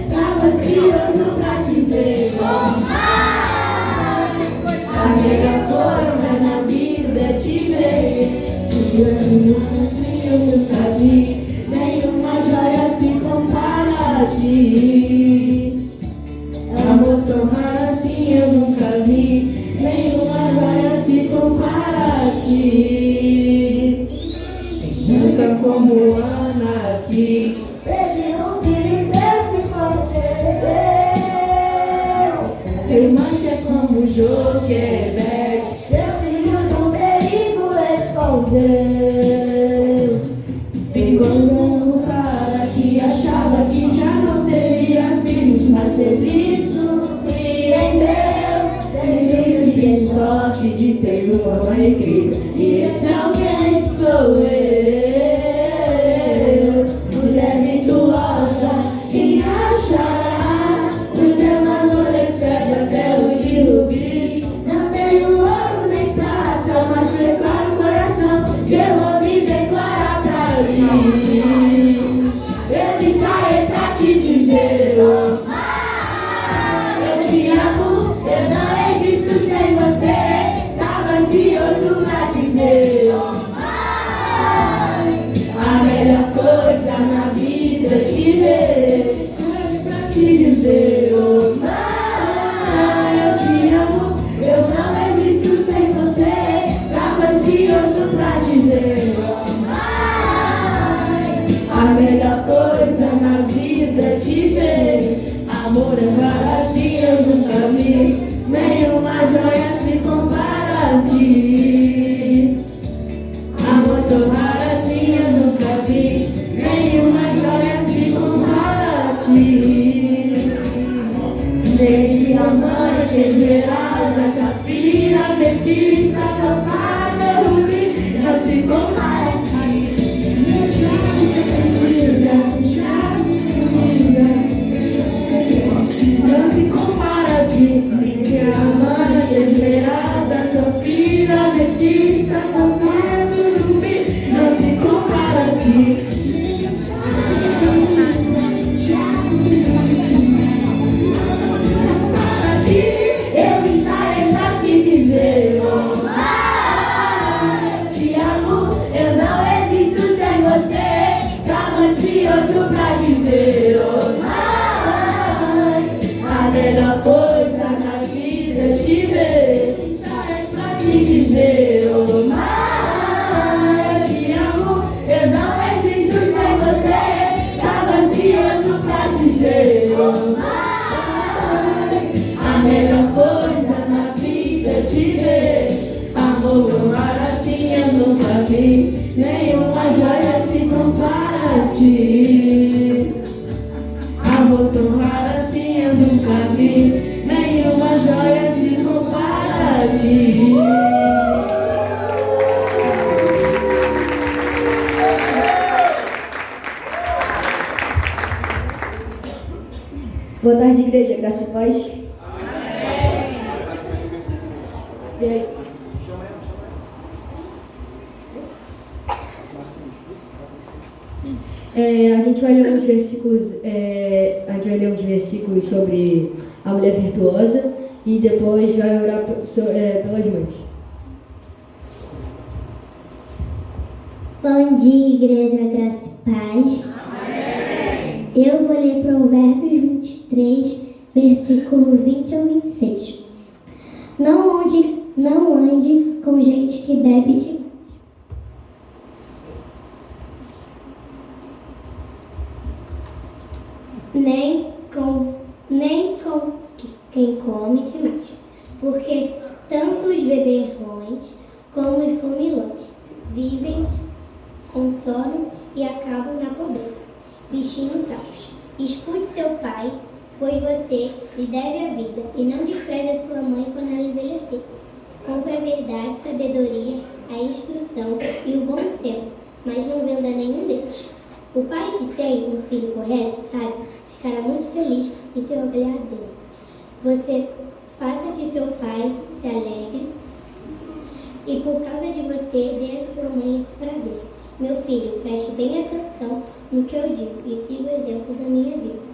Tava ansioso pra dizer, oh mãe, a melhor coisa na vida é te ver. Assim eu nunca vi, nenhuma joia se compara a ti. Amor tão raro assim eu nunca vi, nenhuma joia se compara a ti. Nunca como Ana aqui. Perdi um filho, Deus me concedeu. Tem mãe que é como Joquebede, seu filho do perigo escondeu. Tem como Sara, que achava que já não teria filhos, mas ele surpreendeu. Tem filho que tem sorte de ter uma mãe incrível, e esse alguém sou eu. Mulher virtuosa, quem achará, o teu amor excede até o de rubi. Não tenho ouro nem prata, mas declaro o coração que eu vou me declarar pra ti. Eu me saio pra te dizer, oh mãe, eu te amo, eu não existo sem você. Tava ansioso pra dizer, oh mãe, a melhor coisa na vida é te ver. Sabe pra te dizer, oh mãe, eu te amo, eu não existo sem você. Tava ansioso pra dizer, oh mãe, a melhor coisa na vida é te ver. Amor é raro assim eu nunca vi, nenhuma joia se compara a ti. Amor tão raro assim eu nunca vi, nenhuma joia se compara a ti. Nem diamante, esmeralda, safira, ametista, topaz, rubi, não se compara a ti. Não se compara a ti. Nem diamante, esmeralda, safira, ametista, topaz, rubi, não se compara a ti. Eu me saio pra te dizer, oh mãe, te amo, eu não existo sem você. Tava ansioso pra dizer, oh mãe, a melhor coisa na vida é te ver. Me saio pra te dizer, oh mãe, eu te amo, eu não existo sem você. Tava ansioso pra dizer, oh mãe, a melhor coisa na vida é te ver. Amor tão raro assim eu nunca vi, nenhuma joia se compara a ti. Amor tão raro assim eu nunca vi, nenhuma joia se compara a ti. Boa tarde, igreja. Graça e paz. Amém. A gente vai ler uns versículos, sobre a mulher virtuosa e depois vai orar pelas mães. Bom dia, igreja, graça e paz. Amém. Eu vou ler Provérbios 23, versículo 20 ao 26. Não ande com gente que bebe demais. Nem com quem come demais, porque tanto os beberrões como os comilões vivem com sono e acabam na pobreza, vestindo trapos. Escute seu pai, pois você lhe deve a vida, e não despreze a sua mãe quando ela envelhecer. Compre a verdade, sabedoria, a instrução e o bom senso, mas não venda nenhum deles. O pai que tem um filho correto, sabe, ficará muito feliz em se orgulhar dele. Você faça que seu pai se alegre e por causa de você dê a sua mãe esse prazer. Meu filho, preste bem atenção no que eu digo e siga o exemplo da minha vida.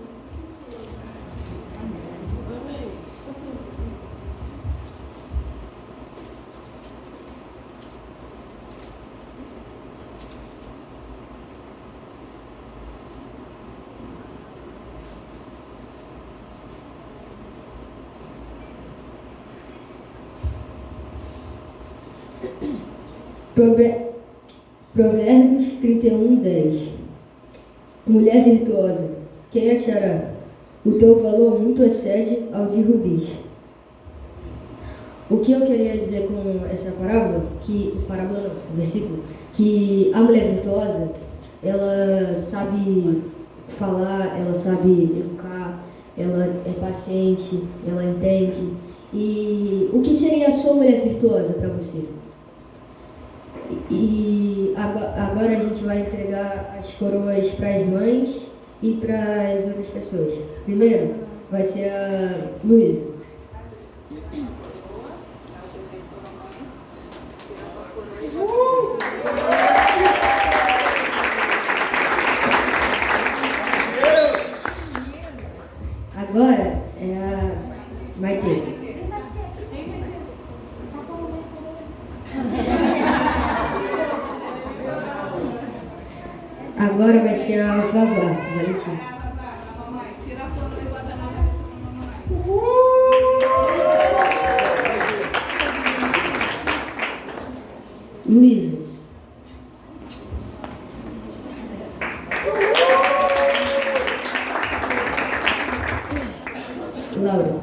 Provérbios 31:10. Mulher virtuosa, quem achará? O teu valor muito excede ao de rubis. O que eu queria dizer com essa versículo, que a mulher virtuosa, ela sabe falar, ela sabe educar, ela é paciente, ela entende. E o que seria a sua mulher virtuosa para você? E agora a gente vai entregar as coroas para as mães e para as outras pessoas. Primeiro vai ser a Luísa. Agora é a Maite. Agora vai ser a Vavá, Valentina. Luísa. Laura.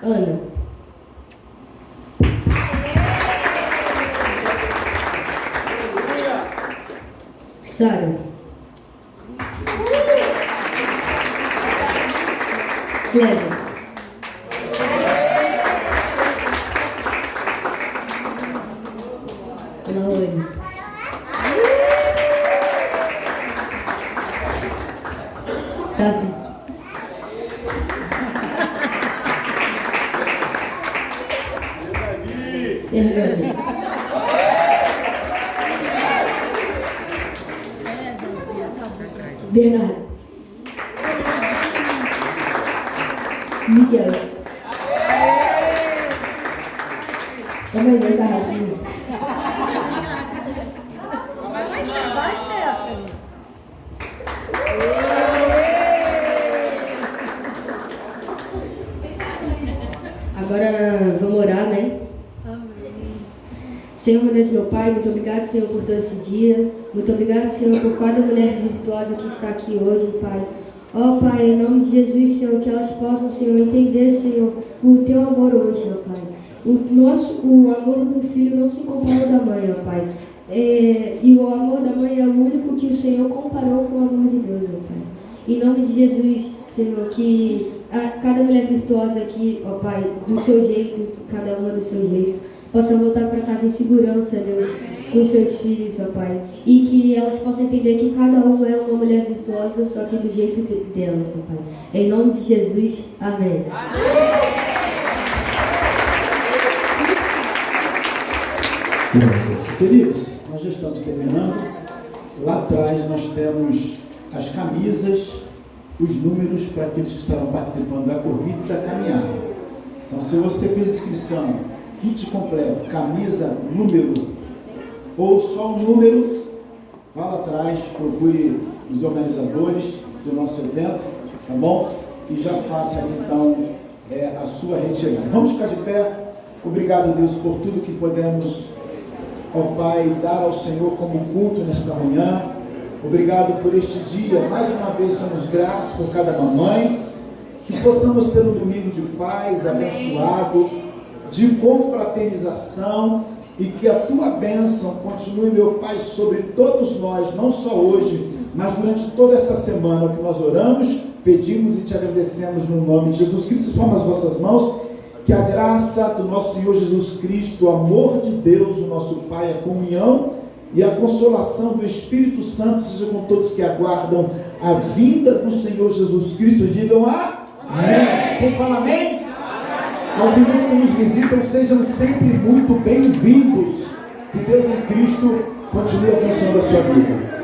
Ana. Sara. Cléber. Laura. Davi. Fernando. Bernardo. Miguel. Também não tá rápido. Vai, Stephanie. Agora vamos orar, né? Senhor, meu Deus, meu Pai, muito obrigado, Senhor, por todo esse dia. Muito obrigado, Senhor, por cada mulher virtuosa que está aqui hoje, Pai. Ó, Pai, em nome de Jesus, Senhor, que elas possam, Senhor, entender, Senhor, o Teu amor hoje, ó, Pai. O amor do filho não se compara ao da mãe, ó, Pai. E o amor da mãe é o único que o Senhor comparou com o amor de Deus, ó, Pai. Em nome de Jesus, Senhor, que cada mulher virtuosa aqui, ó, Pai, do seu jeito, cada uma do seu jeito, possam voltar para casa em segurança, Deus, com seus filhos, ó Pai. E que elas possam entender que cada uma é uma mulher virtuosa, só que do jeito delas, ó Pai. Em nome de Jesus, amém. Queridos, nós já estamos terminando. Lá atrás nós temos as camisas, os números para aqueles que estarão participando da corrida e da caminhada. Então, se você fez inscrição, kit completo, camisa, número, ou só o número, vá lá atrás, procure os organizadores do nosso evento, tá bom? e já faça então a sua retirada. Vamos ficar de pé. Obrigado, Deus, por tudo que podemos, ó Pai, dar ao Senhor como culto nesta manhã. Obrigado por este dia. Mais uma vez somos gratos por cada mamãe. Que possamos ter um domingo de paz, abençoado, de confraternização, e que a tua bênção continue, meu Pai, sobre todos nós, não só hoje, mas durante toda esta semana, que nós oramos, pedimos e te agradecemos no nome de Jesus Cristo. Toma as vossas mãos, que a graça do nosso Senhor Jesus Cristo, o amor de Deus, o nosso Pai, a comunhão e a consolação do Espírito Santo seja com todos que aguardam a vinda do Senhor Jesus Cristo. Digam amém. Quem fala amém? Aos irmãos que nos visitam, sejam sempre muito bem-vindos. Que Deus em Cristo continue abençoando a sua vida.